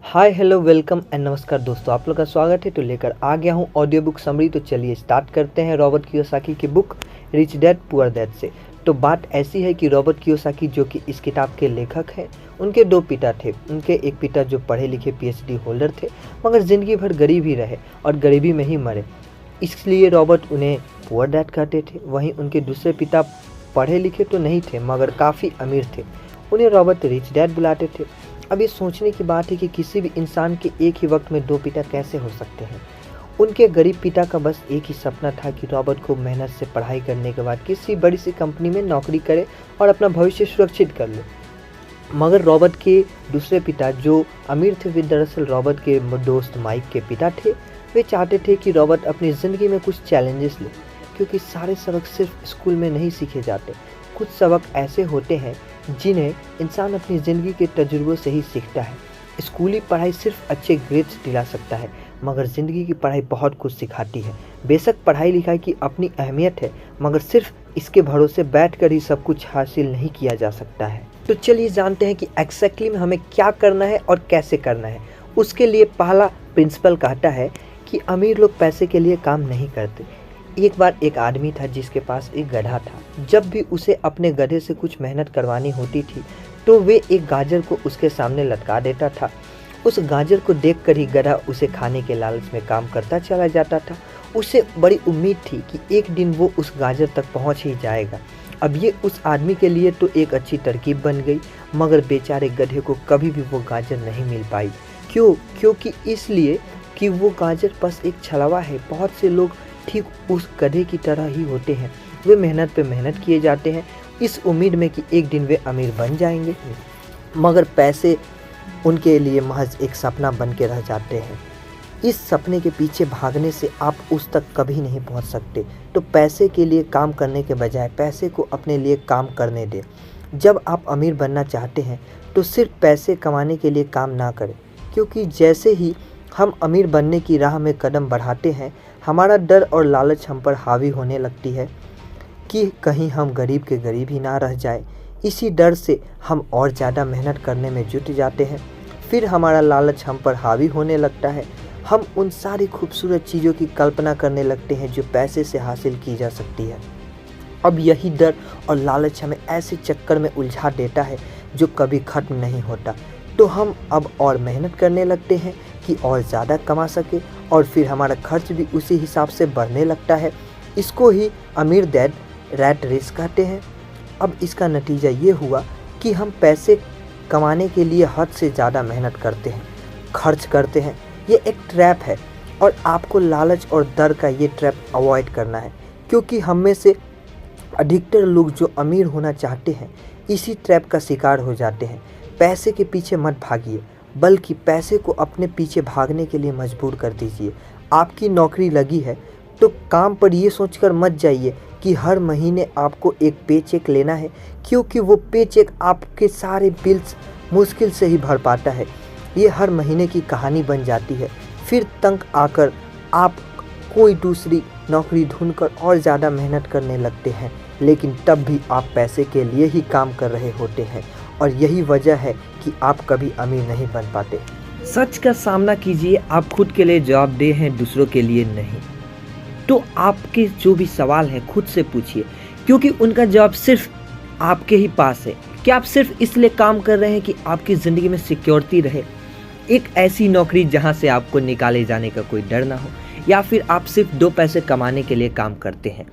Hi hello welcome and नमस्कार दोस्तों, आप लोग का स्वागत है। तो लेकर आ गया हूँ ऑडियो बुक समरी। तो चलिए स्टार्ट करते हैं रॉबर्ट कियोसाकी की book rich dad poor dad से। तो बात ऐसी है कि रॉबर्ट कियोसाकी जो कि इस किताब के लेखक हैं, उनके दो पिता थे। उनके एक पिता जो पढ़े लिखे पीएचडी होल्डर थे, मगर ज़िंदगी भर गरीब ही रहे और गरीबी में ही मरे, इसलिए रॉबर्ट उन्हें पुअर डैड कहते थे। वहीं उनके दूसरे पिता पढ़े लिखे तो नहीं थे मगर काफ़ी अमीर थे, उन्हें रॉबर्ट रिच डैड बुलाते थे। अब ये सोचने की बात है कि किसी भी इंसान के एक ही वक्त में दो पिता कैसे हो सकते हैं। उनके गरीब पिता का बस एक ही सपना था कि रॉबर्ट खूब मेहनत से पढ़ाई करने के बाद किसी बड़ी सी कंपनी में नौकरी करे और अपना भविष्य सुरक्षित कर ले। मगर रॉबर्ट के दूसरे पिता जो अमीर थे, वे दरअसल रॉबर्ट के दोस्त माइक के पिता थे। वे चाहते थे कि रॉबर्ट अपनी ज़िंदगी में कुछ चैलेंजेस ले, क्योंकि सारे सबक सिर्फ स्कूल में नहीं सीखे जाते। कुछ सबक ऐसे होते हैं जिन्हें इंसान अपनी ज़िंदगी के तजुर्बों से ही सीखता है। स्कूली पढ़ाई सिर्फ अच्छे ग्रेड्स दिला सकता है, मगर ज़िंदगी की पढ़ाई बहुत कुछ सिखाती है। बेशक पढ़ाई लिखाई की अपनी अहमियत है, मगर सिर्फ इसके भरोसे बैठकर ही सब कुछ हासिल नहीं किया जा सकता है। तो चलिए जानते हैं कि एग्जैक्टली में हमें क्या करना है और कैसे करना है। उसके लिए पहला प्रिंसिपल कहता है कि अमीर लोग पैसे के लिए काम नहीं करते। एक बार एक आदमी था जिसके पास एक गधा था। जब भी उसे अपने गधे से कुछ मेहनत करवानी होती थी तो वे एक गाजर को उसके सामने लटका देता था। उस गाजर को देखकर ही गधा उसे खाने के लालच में काम करता चला जाता था। उसे बड़ी उम्मीद थी कि एक दिन वो उस गाजर तक पहुंच ही जाएगा। अब ये उस आदमी के लिए तो एक अच्छी तरकीब बन गई, मगर बेचारे गधे को कभी भी वो गाजर नहीं मिल पाई। क्योंकि इसलिए कि वो गाजर बस एक छलावा है। बहुत से लोग ठीक उस गधे की तरह ही होते हैं। वे मेहनत पे मेहनत किए जाते हैं इस उम्मीद में कि एक दिन वे अमीर बन जाएंगे, मगर पैसे उनके लिए महज एक सपना बन के रह जाते हैं। इस सपने के पीछे भागने से आप उस तक कभी नहीं पहुंच सकते। तो पैसे के लिए काम करने के बजाय पैसे को अपने लिए काम करने दें। जब आप अमीर बनना चाहते हैं तो सिर्फ पैसे कमाने के लिए काम ना करें, क्योंकि जैसे ही हम अमीर बनने की राह में कदम बढ़ाते हैं, हमारा डर और लालच हम पर हावी होने लगती है कि कहीं हम गरीब के गरीब ही ना रह जाए। इसी डर से हम और ज़्यादा मेहनत करने में जुट जाते हैं। फिर हमारा लालच हम पर हावी होने लगता है। हम उन सारी खूबसूरत चीज़ों की कल्पना करने लगते हैं जो पैसे से हासिल की जा सकती है। अब यही डर और लालच हमें ऐसे चक्कर में उलझा देता है जो कभी ख़त्म नहीं होता। तो हम अब और मेहनत करने लगते हैं कि और ज़्यादा कमा सके, और फिर हमारा खर्च भी उसी हिसाब से बढ़ने लगता है। इसको ही अमीर डैड रैट रेस कहते हैं। अब इसका नतीजा ये हुआ कि हम पैसे कमाने के लिए हद से ज़्यादा मेहनत करते हैं, खर्च करते हैं। ये एक ट्रैप है और आपको लालच और डर का ये ट्रैप अवॉइड करना है, क्योंकि हम में से अधिकतर लोग जो अमीर होना चाहते हैं इसी ट्रैप का शिकार हो जाते हैं। पैसे के पीछे मत भागिए, बल्कि पैसे को अपने पीछे भागने के लिए मजबूर कर दीजिए। आपकी नौकरी लगी है तो काम पर ये सोचकर मत जाइए कि हर महीने आपको एक पे चेक लेना है, क्योंकि वो पे चेक आपके सारे बिल्स मुश्किल से ही भर पाता है। ये हर महीने की कहानी बन जाती है। फिर तंग आकर आप कोई दूसरी नौकरी ढूंढकर और ज़्यादा मेहनत करने लगते हैं, लेकिन तब भी आप पैसे के लिए ही काम कर रहे होते हैं, और यही वजह है कि आप कभी अमीर नहीं बन पाते। सच का सामना कीजिए, आप खुद के लिए जवाबदेह हैं, दूसरों के लिए नहीं। तो आपके जो भी सवाल हैं खुद से पूछिए, क्योंकि उनका जवाब सिर्फ आपके ही पास है। क्या आप सिर्फ इसलिए काम कर रहे हैं कि आपकी ज़िंदगी में सिक्योरिटी रहे, एक ऐसी नौकरी जहां से आपको निकाले जाने का कोई डर ना हो, या फिर आप सिर्फ दो पैसे कमाने के लिए काम करते हैं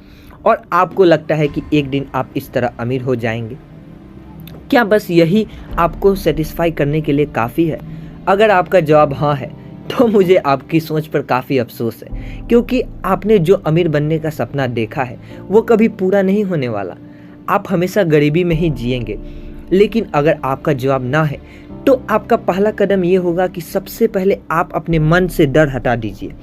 और आपको लगता है कि एक दिन आप इस तरह अमीर हो जाएंगे? क्या बस यही आपको सेटिस्फाई करने के लिए काफ़ी है? अगर आपका जवाब हाँ है तो मुझे आपकी सोच पर काफ़ी अफसोस है, क्योंकि आपने जो अमीर बनने का सपना देखा है वो कभी पूरा नहीं होने वाला। आप हमेशा गरीबी में ही जिएंगे। लेकिन अगर आपका जवाब ना है तो आपका पहला कदम ये होगा कि सबसे पहले आप अपने मन से डर हटा दीजिए,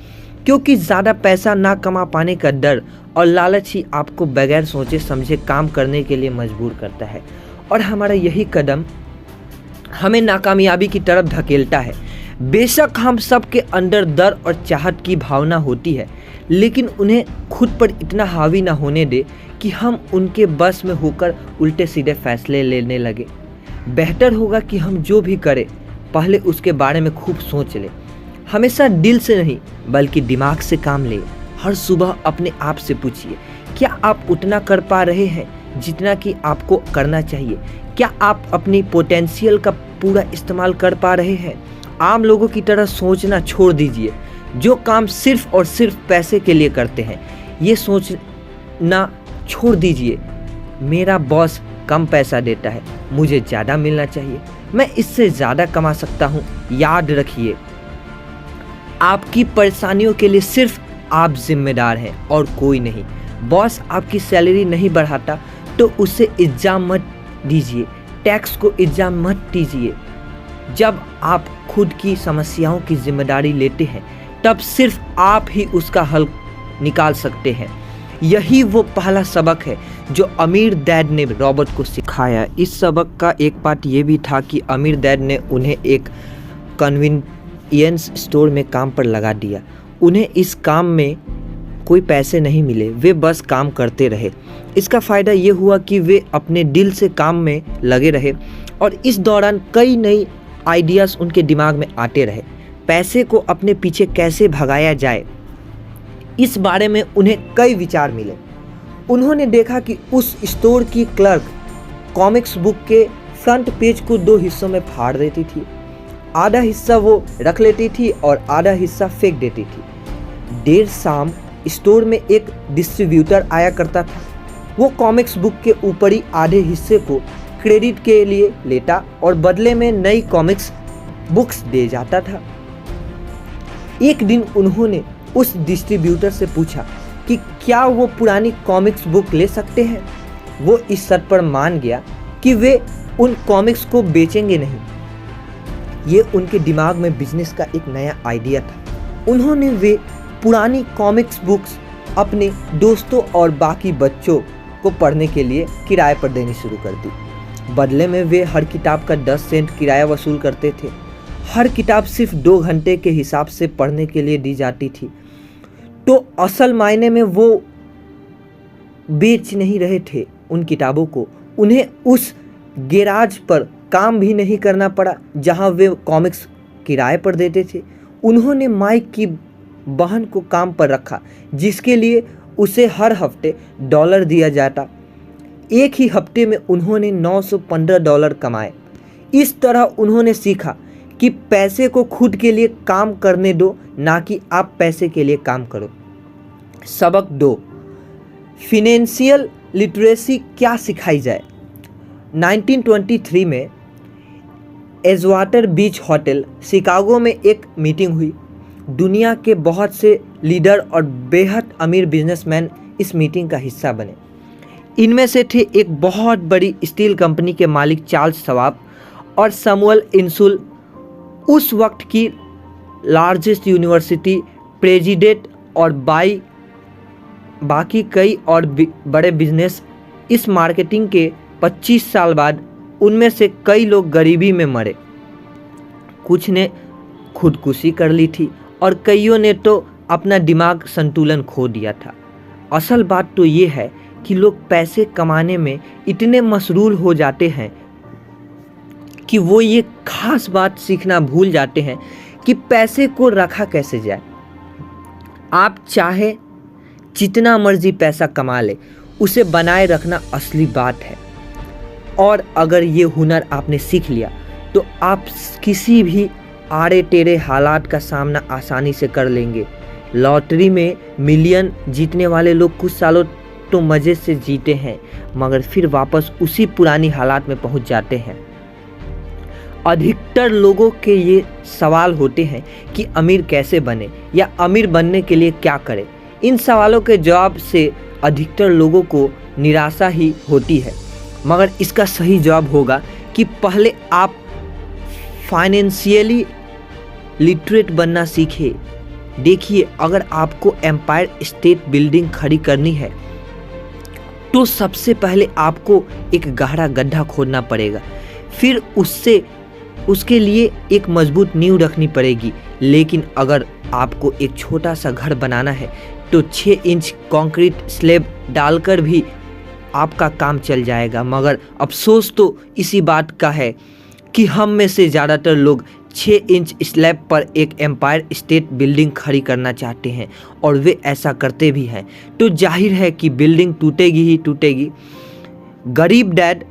क्योंकि ज़्यादा पैसा ना कमा पाने का डर और लालच ही आपको बगैर सोचे समझे काम करने के लिए मजबूर करता है, और हमारा यही कदम हमें नाकामयाबी की तरफ धकेलता है। बेशक हम सब के अंदर डर और चाहत की भावना होती है, लेकिन उन्हें खुद पर इतना हावी ना होने दे कि हम उनके बस में होकर उल्टे सीधे फैसले लेने लगे। बेहतर होगा कि हम जो भी करें पहले उसके बारे में खूब सोच ले। हमेशा दिल से नहीं बल्कि दिमाग से काम ले। हर सुबह अपने आप से पूछिए, क्या आप उतना कर पा रहे हैं जितना कि आपको करना चाहिए? क्या आप अपनी पोटेंशियल का पूरा इस्तेमाल कर पा रहे हैं? आम लोगों की तरह सोचना छोड़ दीजिए, जो काम सिर्फ और सिर्फ पैसे के लिए करते हैं। ये सोचना छोड़ दीजिए, मेरा बॉस कम पैसा देता है, मुझे ज़्यादा मिलना चाहिए, मैं इससे ज़्यादा कमा सकता हूँ। याद रखिए, आपकी परेशानियों के लिए सिर्फ आप जिम्मेदार हैं और कोई नहीं। बॉस आपकी सैलरी नहीं बढ़ाता तो उसे इल्ज़ाम मत दीजिए, टैक्स को इल्ज़ाम मत दीजिए। जब आप खुद की समस्याओं की जिम्मेदारी लेते हैं तब सिर्फ आप ही उसका हल निकाल सकते हैं। यही वो पहला सबक है जो अमीर डैड ने रॉबर्ट को सिखाया। इस सबक का एक पार्ट ये भी था कि अमीर डैड ने उन्हें एक कन्वीनियंस स्टोर में काम पर लगा दिया। उन्हें इस काम में कोई पैसे नहीं मिले, वे बस काम करते रहे। इसका फ़ायदा ये हुआ कि वे अपने दिल से काम में लगे रहे और इस दौरान कई नई आइडियाज़ उनके दिमाग में आते रहे। पैसे को अपने पीछे कैसे भगाया जाए, इस बारे में उन्हें कई विचार मिले। उन्होंने देखा कि उस स्टोर की क्लर्क कॉमिक्स बुक के फ्रंट पेज को 2 हिस्सों में फाड़ देती थी। आधा हिस्सा वो रख लेती थी और आधा हिस्सा फेंक देती थी। देर शाम स्टोर में एक डिस्ट्रीब्यूटर आया करता था। वो कॉमिक्स बुक के ऊपरी आधे हिस्से को क्रेडिट के लिए लेता और बदले में नई कॉमिक्स बुक्स दे जाता था। एक दिन उन्होंने उस डिस्ट्रीब्यूटर से पूछा कि क्या वो पुरानी कॉमिक्स बुक ले सकते हैं। वो इस शर्त पर मान गया कि वे उन कॉमिक्स को बेचेंगे नहीं। ये उनके दिमाग में बिजनेस का एक नया आइडिया था। उन्होंने वे पुरानी कॉमिक्स बुक्स अपने दोस्तों और बाकी बच्चों को पढ़ने के लिए किराए पर देनी शुरू कर दी। बदले में वे हर किताब का 10 सेंट किराया वसूल करते थे। हर किताब सिर्फ 2 घंटे के हिसाब से पढ़ने के लिए दी जाती थी। तो असल मायने में वो बेच नहीं रहे थे उन किताबों को। उन्हें उस गैराज पर काम भी नहीं करना पड़ा जहां वे कॉमिक्स किराए पर देते थे। उन्होंने माइक की बहन को काम पर रखा, जिसके लिए उसे हर हफ्ते $1 दिया जाता। एक ही हफ्ते में उन्होंने $915 कमाए। इस तरह उन्होंने सीखा कि पैसे को खुद के लिए काम करने दो, ना कि आप पैसे के लिए काम करो। सबक 2, फिनेंशियल लिटरेसी क्या सिखाई जाए। 1923 में एजवाटर बीच होटल शिकागो में एक मीटिंग हुई। दुनिया के बहुत से लीडर और बेहद अमीर बिजनेसमैन इस मीटिंग का हिस्सा बने। इनमें से थे एक बहुत बड़ी स्टील कंपनी के मालिक चार्ल्स शवाब और सैमुअल इनसुल, उस वक्त की लार्जेस्ट यूनिवर्सिटी प्रेसिडेंट और बाकी कई और बड़े बिजनेस। इस मार्केटिंग के 25 साल बाद उनमें से कई लोग गरीबी में मरे, कुछ ने खुदकुशी कर ली थी और कईयों ने तो अपना दिमाग संतुलन खो दिया था। असल बात तो ये है कि लोग पैसे कमाने में इतने मशगूल हो जाते हैं कि वो ये खास बात सीखना भूल जाते हैं कि पैसे को रखा कैसे जाए। आप चाहे जितना मर्जी पैसा कमा ले, उसे बनाए रखना असली बात है। और अगर ये हुनर आपने सीख लिया तो आप किसी भी आड़े टेढ़े हालात का सामना आसानी से कर लेंगे। लॉटरी में मिलियन जीतने वाले लोग कुछ सालों तो मज़े से जीते हैं, मगर फिर वापस उसी पुरानी हालात में पहुंच जाते हैं। अधिकतर लोगों के ये सवाल होते हैं कि अमीर कैसे बने या अमीर बनने के लिए क्या करें। इन सवालों के जवाब से अधिकतर लोगों को निराशा ही होती है, मगर इसका सही जवाब होगा कि पहले आप फाइनेंशियली लिटरेट बनना सीखिए। देखिए, अगर आपको एम्पायर स्टेट बिल्डिंग खड़ी करनी है तो सबसे पहले आपको एक गहरा गड्ढा खोदना पड़ेगा, फिर उसके लिए एक मजबूत नींव रखनी पड़ेगी। लेकिन अगर आपको एक छोटा सा घर बनाना है तो 6 इंच कंक्रीट स्लैब डालकर भी आपका काम चल जाएगा। मगर अफसोस तो इसी बात का है कि हम में से ज़्यादातर लोग 6 इंच स्लैब पर एक एम्पायर स्टेट बिल्डिंग खड़ी करना चाहते हैं और वे ऐसा करते भी हैं, तो जाहिर है कि बिल्डिंग टूटेगी ही टूटेगी। गरीब डैड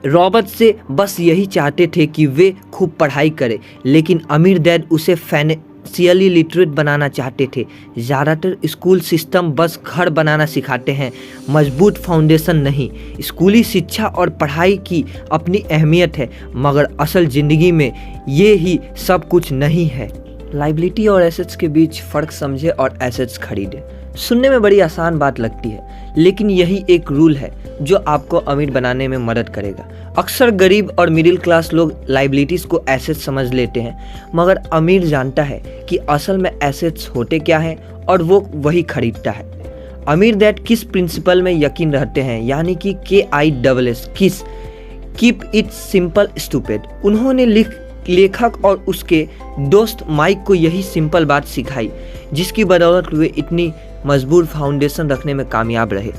रॉबर्ट से बस यही चाहते थे कि वे खूब पढ़ाई करे, लेकिन अमीर डैड उसे फाइनेंशियली लिटरेट बनाना चाहते थे। ज़्यादातर स्कूल सिस्टम बस घर बनाना सिखाते हैं, मजबूत फाउंडेशन नहीं। स्कूली शिक्षा और पढ़ाई की अपनी अहमियत है, मगर असल ज़िंदगी में ये ही सब कुछ नहीं है। लाइबिलिटी और एसेट्स के बीच फ़र्क समझे और एसेट्स खरीदे। सुनने में बड़ी आसान बात लगती है, लेकिन यही एक रूल है जो आपको अमीर बनाने में मदद करेगा। अक्सर गरीब और मिडिल क्लास लोग लाइबिलिटीज़ को एसेट्स समझ लेते हैं, मगर अमीर जानता है कि असल में एसेट्स होते क्या हैं और वो वही खरीदता है। अमीर डैड किस प्रिंसिपल में यकीन रखते हैं, यानी कि KISS, किस, कीप इट सिंपल स्टूपिड। उन्होंने लेखक और उसके दोस्त माइक को यही सिंपल बात सिखाई, जिसकी बदौलत वे इतनी मजबूत फाउंडेशन रखने में कामयाब रहे।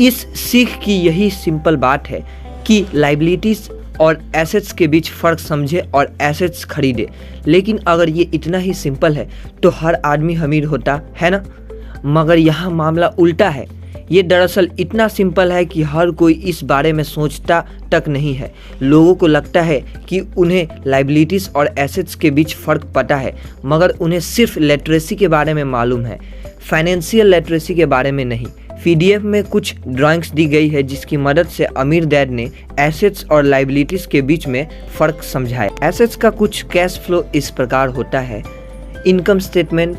इस सीख की यही सिंपल बात है कि लाइबिलिटीज़ और एसेट्स के बीच फ़र्क समझे और एसेट्स खरीदे। लेकिन अगर ये इतना ही सिंपल है तो हर आदमी अमीर होता है ना, मगर यहाँ मामला उल्टा है। ये दरअसल इतना सिंपल है कि हर कोई इस बारे में सोचता तक नहीं है। लोगों को लगता है कि उन्हें लाइबिलिटीज़ और एसेट्स के बीच फ़र्क पता है, मगर उन्हें सिर्फ लिटरेसी के बारे में मालूम है, फाइनेंशियल लिटरेसी के बारे में नहीं। PDF में कुछ ड्राइंग्स दी गई है जिसकी मदद से अमीर डैड ने एसेट्स और लाइबिलिटीज़ के बीच में फ़र्क समझाया। एसेट्स का कुछ कैश फ्लो इस प्रकार होता है: income statement,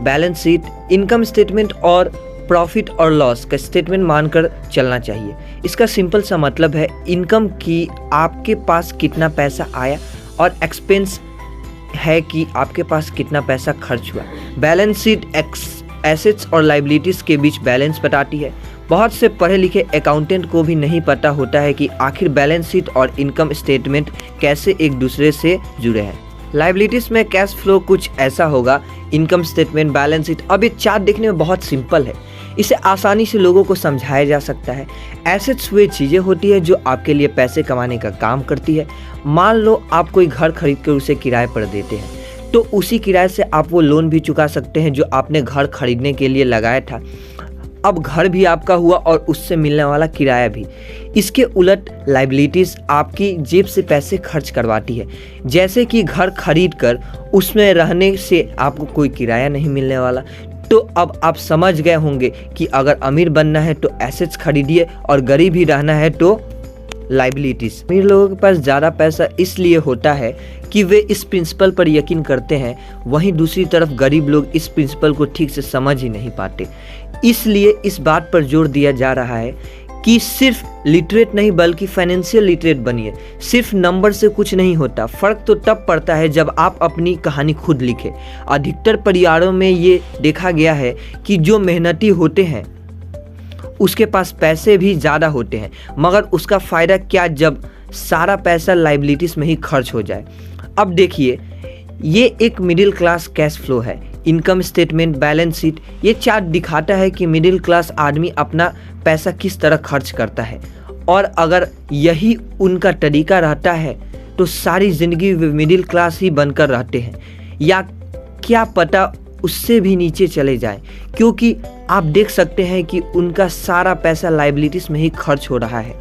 balance sheet. Income statement और प्रॉफिट और लॉस का स्टेटमेंट मानकर चलना चाहिए। इसका सिंपल सा मतलब है इनकम की आपके पास कितना पैसा आया, और एक्सपेंस है कि आपके पास कितना पैसा खर्च हुआ। बैलेंस शीट एसेट्स और लाइबिलिटीज़ के बीच बैलेंस बताती है। बहुत से पढ़े लिखे अकाउंटेंट को भी नहीं पता होता है कि आखिर बैलेंस शीट और इनकम स्टेटमेंट कैसे एक दूसरे से जुड़े हैं। लाइबिलिटीज़ में कैश फ्लो कुछ ऐसा होगा: इनकम स्टेटमेंट, बैलेंस शीट। अब ये चार्ट देखने में बहुत सिंपल है, इसे आसानी से लोगों को समझाया जा सकता है। एसेट्स वे चीज़ें होती है जो आपके लिए पैसे कमाने का काम करती है। मान लो आप कोई घर खरीद कर उसे किराए पर देते हैं, तो उसी किराए से आप वो लोन भी चुका सकते हैं जो आपने घर खरीदने के लिए लगाया था। अब घर भी आपका हुआ और उससे मिलने वाला किराया भी। इसके उलट लाइबिलिटीज़ आपकी जेब से पैसे खर्च करवाती है, जैसे कि घर खरीद कर उसमें रहने से आपको कोई किराया नहीं मिलने वाला। तो अब आप समझ गए होंगे कि अगर अमीर बनना है तो एसेट्स खरीदिए और गरीब ही रहना है तो लाइबिलिटीज़। अमीर लोगों के पास ज़्यादा पैसा इसलिए होता है कि वे इस प्रिंसिपल पर यकीन करते हैं, वहीं दूसरी तरफ गरीब लोग इस प्रिंसिपल को ठीक से समझ ही नहीं पाते। इसलिए इस बात पर जोर दिया जा रहा है कि सिर्फ लिटरेट नहीं बल्कि फाइनेंशियल लिटरेट बनिए। सिर्फ नंबर से कुछ नहीं होता। फ़र्क तो तब पड़ता है जब आप अपनी कहानी खुद लिखें। अधिकतर परिवारों में ये देखा गया है कि जो मेहनती होते हैं उसके पास पैसे भी ज़्यादा होते हैं, मगर उसका फ़ायदा क्या जब सारा पैसा लाइबिलिटीज़ में ही खर्च हो जाए। अब देखिए, ये एक मिडिल क्लास कैश फ्लो है। इनकम स्टेटमेंट, बैलेंस शीट, ये चार्ट दिखाता है कि मिडिल क्लास आदमी अपना पैसा किस तरह खर्च करता है, और अगर यही उनका तरीका रहता है तो सारी ज़िंदगी वे मिडिल क्लास ही बनकर रहते हैं, या क्या पता उससे भी नीचे चले जाएं, क्योंकि आप देख सकते हैं कि उनका सारा पैसा लाइबिलिटीज़ में ही खर्च हो रहा है।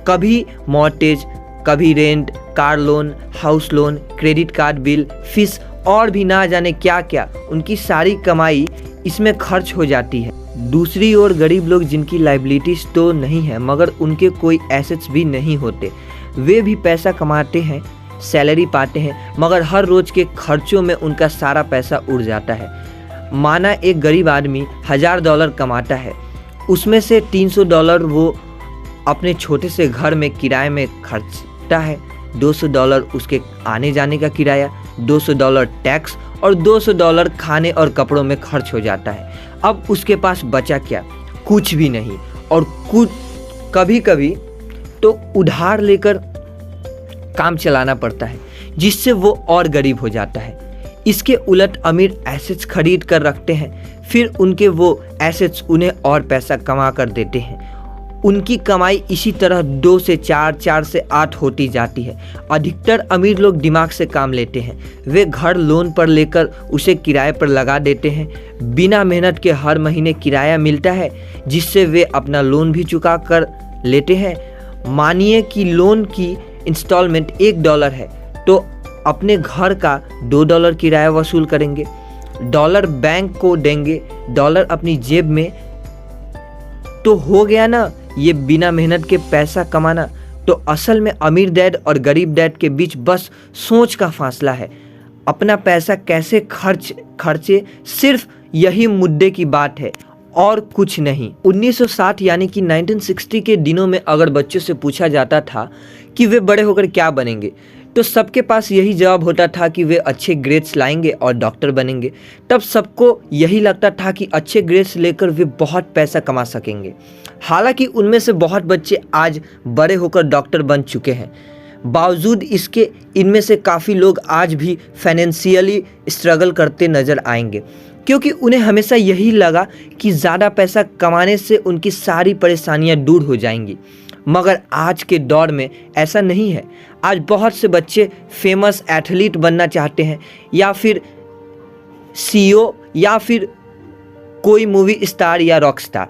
कभी मॉर्टगेज, कभी rent, car loan, house loan, credit card bill, fees और भी ना जाने क्या क्या, उनकी सारी कमाई इसमें खर्च हो जाती है। दूसरी ओर गरीब लोग जिनकी लाइबिलिटीज़ तो नहीं है मगर उनके कोई एसेट्स भी नहीं होते, वे भी पैसा कमाते हैं, सैलरी पाते हैं, मगर हर रोज़ के खर्चों में उनका सारा पैसा उड़ जाता है। माना एक गरीब आदमी $1000 कमाता है, उसमें से $300 वो अपने छोटे से घर में किराए में खर्चता है, $200 उसके आने जाने का किराया, $200 टैक्स और $200 खाने और कपड़ों में खर्च हो जाता है। अब उसके पास बचा क्या? कुछ भी नहीं, और कुछ कभी कभी तो उधार लेकर काम चलाना पड़ता है, जिससे वो और गरीब हो जाता है। इसके उलट अमीर एसेट्स खरीद कर रखते हैं, फिर उनके वो एसेट्स उन्हें और पैसा कमा कर देते हैं, उनकी कमाई इसी तरह 2 से 4, 4 से 8 होती जाती है। अधिकतर अमीर लोग दिमाग से काम लेते हैं। वे घर लोन पर लेकर उसे किराए पर लगा देते हैं। बिना मेहनत के हर महीने किराया मिलता है, जिससे वे अपना लोन भी चुका कर लेते हैं। मानिए कि लोन की इंस्टॉलमेंट $1 है, तो अपने घर का $2 किराया वसूल करेंगे। डॉलर बैंक को देंगे, डॉलर अपनी जेब में। तो हो गया ना ये बिना मेहनत के पैसा कमाना। तो असल में अमीर डैड और गरीब डैड के बीच बस सोच का फासला है। अपना पैसा कैसे खर्चे, सिर्फ यही मुद्दे की बात है और कुछ नहीं। 1960 यानी कि 1960 के दिनों में अगर बच्चों से पूछा जाता था कि वे बड़े होकर क्या बनेंगे, तो सबके पास यही जवाब होता था कि वे अच्छे ग्रेड्स लाएंगे और डॉक्टर बनेंगे। तब सबको यही लगता था कि अच्छे ग्रेड्स लेकर वे बहुत पैसा कमा सकेंगे। हालांकि उनमें से बहुत बच्चे आज बड़े होकर डॉक्टर बन चुके हैं। बावजूद इसके इनमें से काफ़ी लोग आज भी फाइनेंशियली स्ट्रगल करते नज़र आएंगे, क्योंकि उन्हें हमेशा यही लगा कि ज़्यादा पैसा कमाने से उनकी सारी परेशानियां दूर हो जाएंगी। मगर आज के दौर में ऐसा नहीं है। आज बहुत से बच्चे फेमस एथलीट बनना चाहते हैं, या फिर CEO, या फिर कोई मूवी स्टार या रॉक स्टार,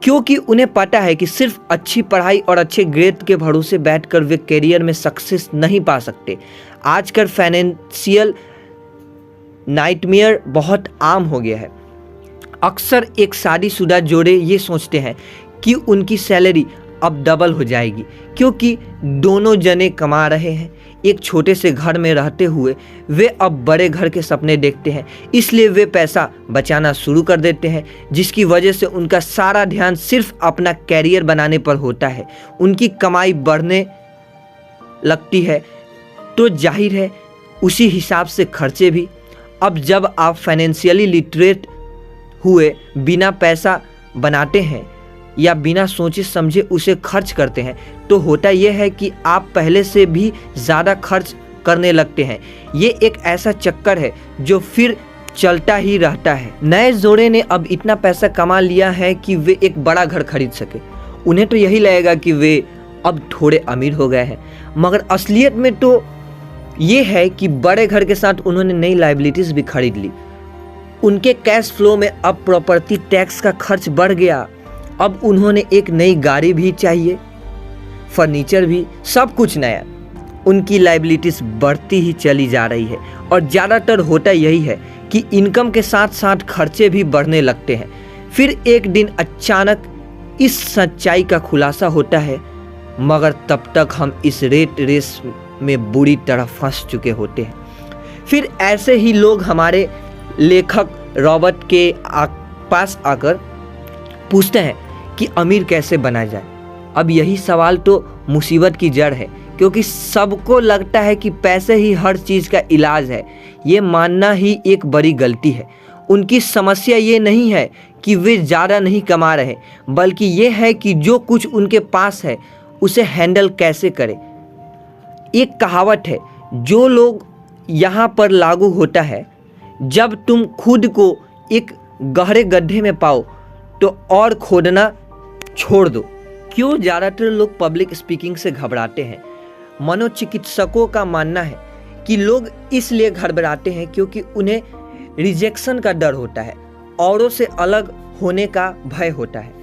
क्योंकि उन्हें पता है कि सिर्फ अच्छी पढ़ाई और अच्छे ग्रेड के भरोसे बैठकर वे करियर में सक्सेस नहीं पा सकते। आजकल फाइनेंशियल नाइटमेयर बहुत आम हो गया है। अक्सर एक शादीशुदा जोड़े ये सोचते हैं कि उनकी सैलरी अब डबल हो जाएगी, क्योंकि दोनों जने कमा रहे हैं। एक छोटे से घर में रहते हुए वे अब बड़े घर के सपने देखते हैं, इसलिए वे पैसा बचाना शुरू कर देते हैं, जिसकी वजह से उनका सारा ध्यान सिर्फ अपना कैरियर बनाने पर होता है। उनकी कमाई बढ़ने लगती है तो जाहिर है उसी हिसाब से खर्चे भी। अब जब आप फाइनेंशियली लिटरेट हुए बिना पैसा बनाते हैं या बिना सोचे समझे उसे खर्च करते हैं, तो होता यह है कि आप पहले से भी ज़्यादा खर्च करने लगते हैं। ये एक ऐसा चक्कर है जो फिर चलता ही रहता है। नए जोड़े ने अब इतना पैसा कमा लिया है कि वे एक बड़ा घर खरीद सके। उन्हें तो यही लगेगा कि वे अब थोड़े अमीर हो गए हैं, मगर असलियत में तो ये है कि बड़े घर के साथ उन्होंने नई लायबिलिटीज़ भी खरीद ली। उनके कैश फ्लो में अब प्रॉपर्टी टैक्स का खर्च बढ़ गया। अब उन्होंने एक नई गाड़ी भी चाहिए, फर्नीचर भी, सब कुछ नया। उनकी लायबिलिटीज़ बढ़ती ही चली जा रही है और ज़्यादातर होता यही है कि इनकम के साथ साथ खर्चे भी बढ़ने लगते हैं। फिर एक दिन अचानक इस सच्चाई का खुलासा होता है, मगर तब तक हम इस रेट रेस में बुरी तरह फंस चुके होते हैं। फिर ऐसे ही लोग हमारे लेखक रॉबर्ट के पास आकर पूछते हैं कि अमीर कैसे बना जाए। अब यही सवाल तो मुसीबत की जड़ है, क्योंकि सबको लगता है कि पैसे ही हर चीज़ का इलाज है। ये मानना ही एक बड़ी गलती है। उनकी समस्या ये नहीं है कि वे ज़्यादा नहीं कमा रहे, बल्कि ये है कि जो कुछ उनके पास है उसे हैंडल कैसे करें। एक कहावत है जो लोग यहाँ पर लागू होता है, जब तुम खुद को एक गहरे गड्ढे में पाओ तो और खोदना छोड़ दो। क्यों ज़्यादातर लोग पब्लिक स्पीकिंग से घबराते हैं? मनोचिकित्सकों का मानना है कि लोग इसलिए घबराते हैं क्योंकि उन्हें रिजेक्शन का डर होता है, औरों से अलग होने का भय होता है।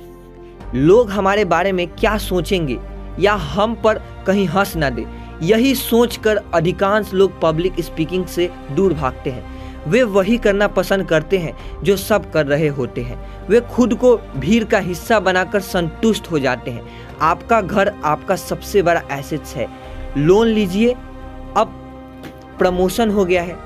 लोग हमारे बारे में क्या सोचेंगे या हम पर कहीं हंस ना दे, यही सोचकर अधिकांश लोग पब्लिक स्पीकिंग से दूर भागते हैं। वे वही करना पसंद करते हैं जो सब कर रहे होते हैं। वे खुद को भीड़ का हिस्सा बनाकर संतुष्ट हो जाते हैं। आपका घर आपका सबसे बड़ा एसेट है। लोन लीजिए, अब प्रमोशन हो गया है,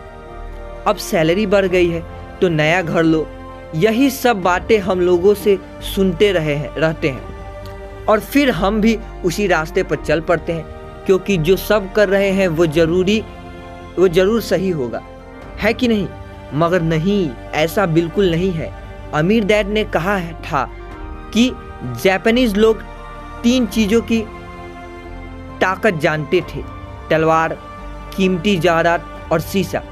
अब सैलरी बढ़ गई है तो नया घर लो। यही सब बातें हम लोगों से सुनते रहते हैं और फिर हम भी उसी रास्ते पर चल पड़ते हैं, क्योंकि जो सब कर रहे हैं वो जरूर सही होगा, है कि नहीं? मगर नहीं, ऐसा बिल्कुल नहीं है। अमीर डैड ने कहा था कि जापानीज लोग 3 चीज़ों की ताकत जानते थे: तलवार, कीमती जवाहरात और शीशा।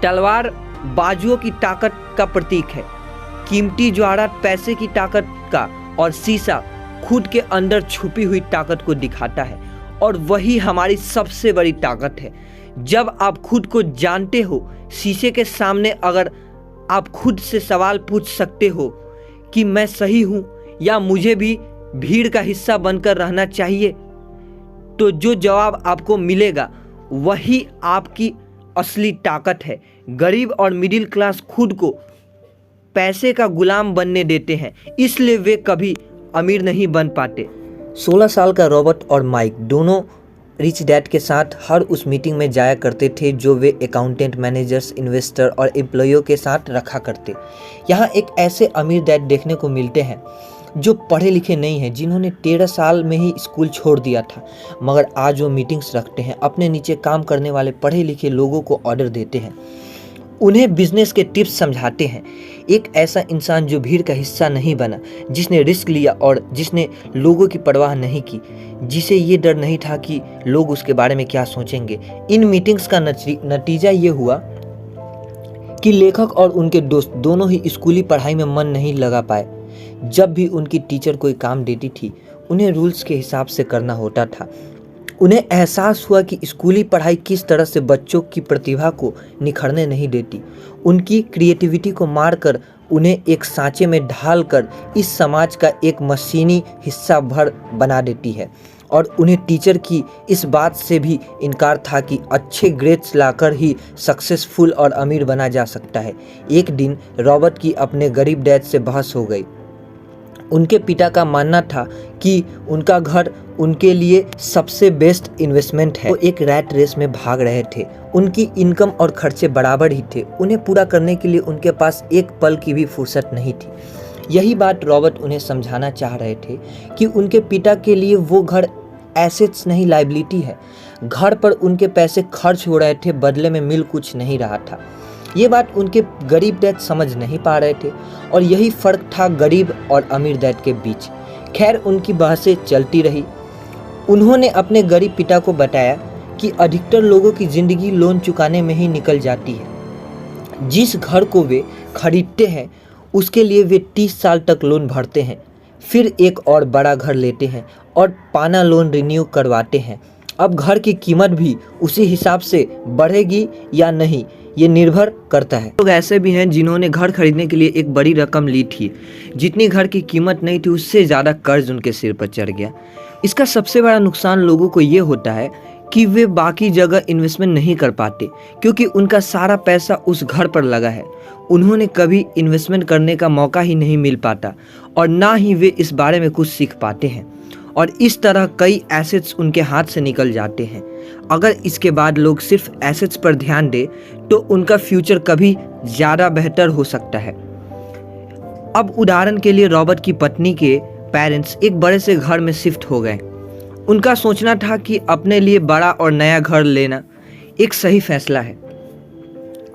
तलवार बाजुओं की ताकत का प्रतीक है, कीमती जवाहरात पैसे की ताकत का, और शीशा खुद के अंदर छुपी हुई ताकत को दिखाता है, और वही हमारी सबसे बड़ी ताकत है। जब आप खुद को जानते हो, शीशे के सामने अगर आप खुद से सवाल पूछ सकते हो कि मैं सही हूं या मुझे भी भीड़ का हिस्सा बनकर रहना चाहिए, तो जो जवाब आपको मिलेगा वही आपकी असली ताकत है। गरीब और मिडिल क्लास खुद को पैसे का गुलाम बनने देते हैं, इसलिए वे कभी अमीर नहीं बन पाते। 16 साल का रॉबर्ट और माइक दोनों रिच डैड के साथ हर उस मीटिंग में जाया करते थे जो वे अकाउंटेंट, मैनेजर्स, इन्वेस्टर और एम्प्लॉइयों के साथ रखा करते। यहाँ एक ऐसे अमीर डैड देखने को मिलते हैं जो पढ़े लिखे नहीं हैं, जिन्होंने 13 साल में ही स्कूल छोड़ दिया था, मगर आज वो मीटिंग्स रखते हैं, अपने नीचे काम करने वाले पढ़े लिखे लोगों को ऑर्डर देते हैं, उन्हें बिजनेस के टिप्स समझाते हैं। एक ऐसा इंसान जो भीड़ का हिस्सा नहीं बना, जिसने रिस्क लिया और जिसने लोगों की परवाह नहीं की, जिसे ये डर नहीं था कि लोग उसके बारे में क्या सोचेंगे। इन मीटिंग्स का नतीजा ये हुआ कि लेखक और उनके दोस्त दोनों ही स्कूली पढ़ाई में मन नहीं लगा पाए। जब भी उनकी टीचर कोई काम देती थी, उन्हें रूल्स के हिसाब से करना होता था। उन्हें एहसास हुआ कि स्कूली पढ़ाई किस तरह से बच्चों की प्रतिभा को निखरने नहीं देती, उनकी क्रिएटिविटी को मारकर उन्हें एक सांचे में ढालकर इस समाज का एक मशीनी हिस्सा भर बना देती है। और उन्हें टीचर की इस बात से भी इनकार था कि अच्छे ग्रेड्स लाकर ही सक्सेसफुल और अमीर बना जा सकता है। एक दिन रॉबर्ट की अपने गरीब डैड से बहस हो गई। उनके पिता का मानना था कि उनका घर उनके लिए सबसे बेस्ट इन्वेस्टमेंट है। वो एक रैट रेस में भाग रहे थे, उनकी इनकम और खर्चे बराबर ही थे, उन्हें पूरा करने के लिए उनके पास एक पल की भी फुर्सत नहीं थी। यही बात रॉबर्ट उन्हें समझाना चाह रहे थे कि उनके पिता के लिए वो घर एसेट्स नहीं लायबिलिटी है। घर पर उनके पैसे खर्च हो रहे थे, बदले में मिल कुछ नहीं रहा था। ये बात उनके गरीब डैड समझ नहीं पा रहे थे, और यही फर्क था गरीब और अमीर डैड के बीच। खैर, उनकी बहसें चलती रही। उन्होंने अपने गरीब पिता को बताया कि अधिकतर लोगों की जिंदगी लोन चुकाने में ही निकल जाती है। जिस घर को वे खरीदते हैं उसके लिए वे 30 साल तक लोन भरते हैं, फिर एक और बड़ा घर लेते हैं और पाना लोन रिन्यू करवाते हैं। अब घर की कीमत भी उसी हिसाब से बढ़ेगी या नहीं, ये निर्भर करता है। लोग ऐसे भी हैं जिन्होंने घर खरीदने के लिए एक बड़ी रकम ली थी, जितनी घर की कीमत नहीं थी उससे ज़्यादा कर्ज उनके सिर पर चढ़ गया। इसका सबसे बड़ा नुकसान लोगों को ये होता है कि वे बाकी जगह इन्वेस्टमेंट नहीं कर पाते, क्योंकि उनका सारा पैसा उस घर पर लगा है। उन्होंने कभी इन्वेस्टमेंट करने का मौका ही नहीं मिल पाता, और ना ही वे इस बारे में कुछ सीख पाते हैं, और इस तरह कई एसेट्स उनके हाथ से निकल जाते हैं। अगर इसके बाद लोग सिर्फ एसेट्स पर ध्यान दें तो उनका फ्यूचर कभी ज़्यादा बेहतर हो सकता है। अब उदाहरण के लिए रॉबर्ट की पत्नी के पेरेंट्स एक बड़े से घर में शिफ्ट हो गए। उनका सोचना था कि अपने लिए बड़ा और नया घर लेना एक सही फैसला है,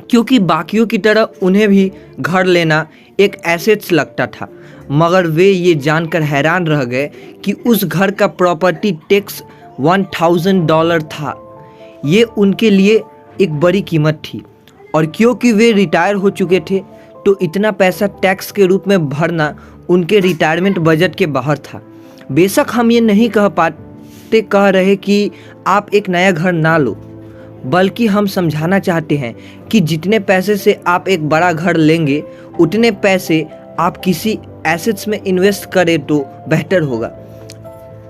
क्योंकि बाकियों की तरह उन्हें भी घर लेना एक एसेट्स लगता था। मगर वे ये जानकर हैरान रह गए कि उस घर का प्रॉपर्टी टैक्स $1000 था। ये उनके लिए एक बड़ी कीमत थी, और क्योंकि वे रिटायर हो चुके थे तो इतना पैसा टैक्स के रूप में भरना उनके रिटायरमेंट बजट के बाहर था। बेशक हम ये नहीं कह रहे कि आप एक नया घर ना लो, बल्कि हम समझाना चाहते हैं कि जितने पैसे से आप एक बड़ा घर लेंगे, उतने पैसे आप किसी एसेट्स में इन्वेस्ट करें तो बेहतर होगा।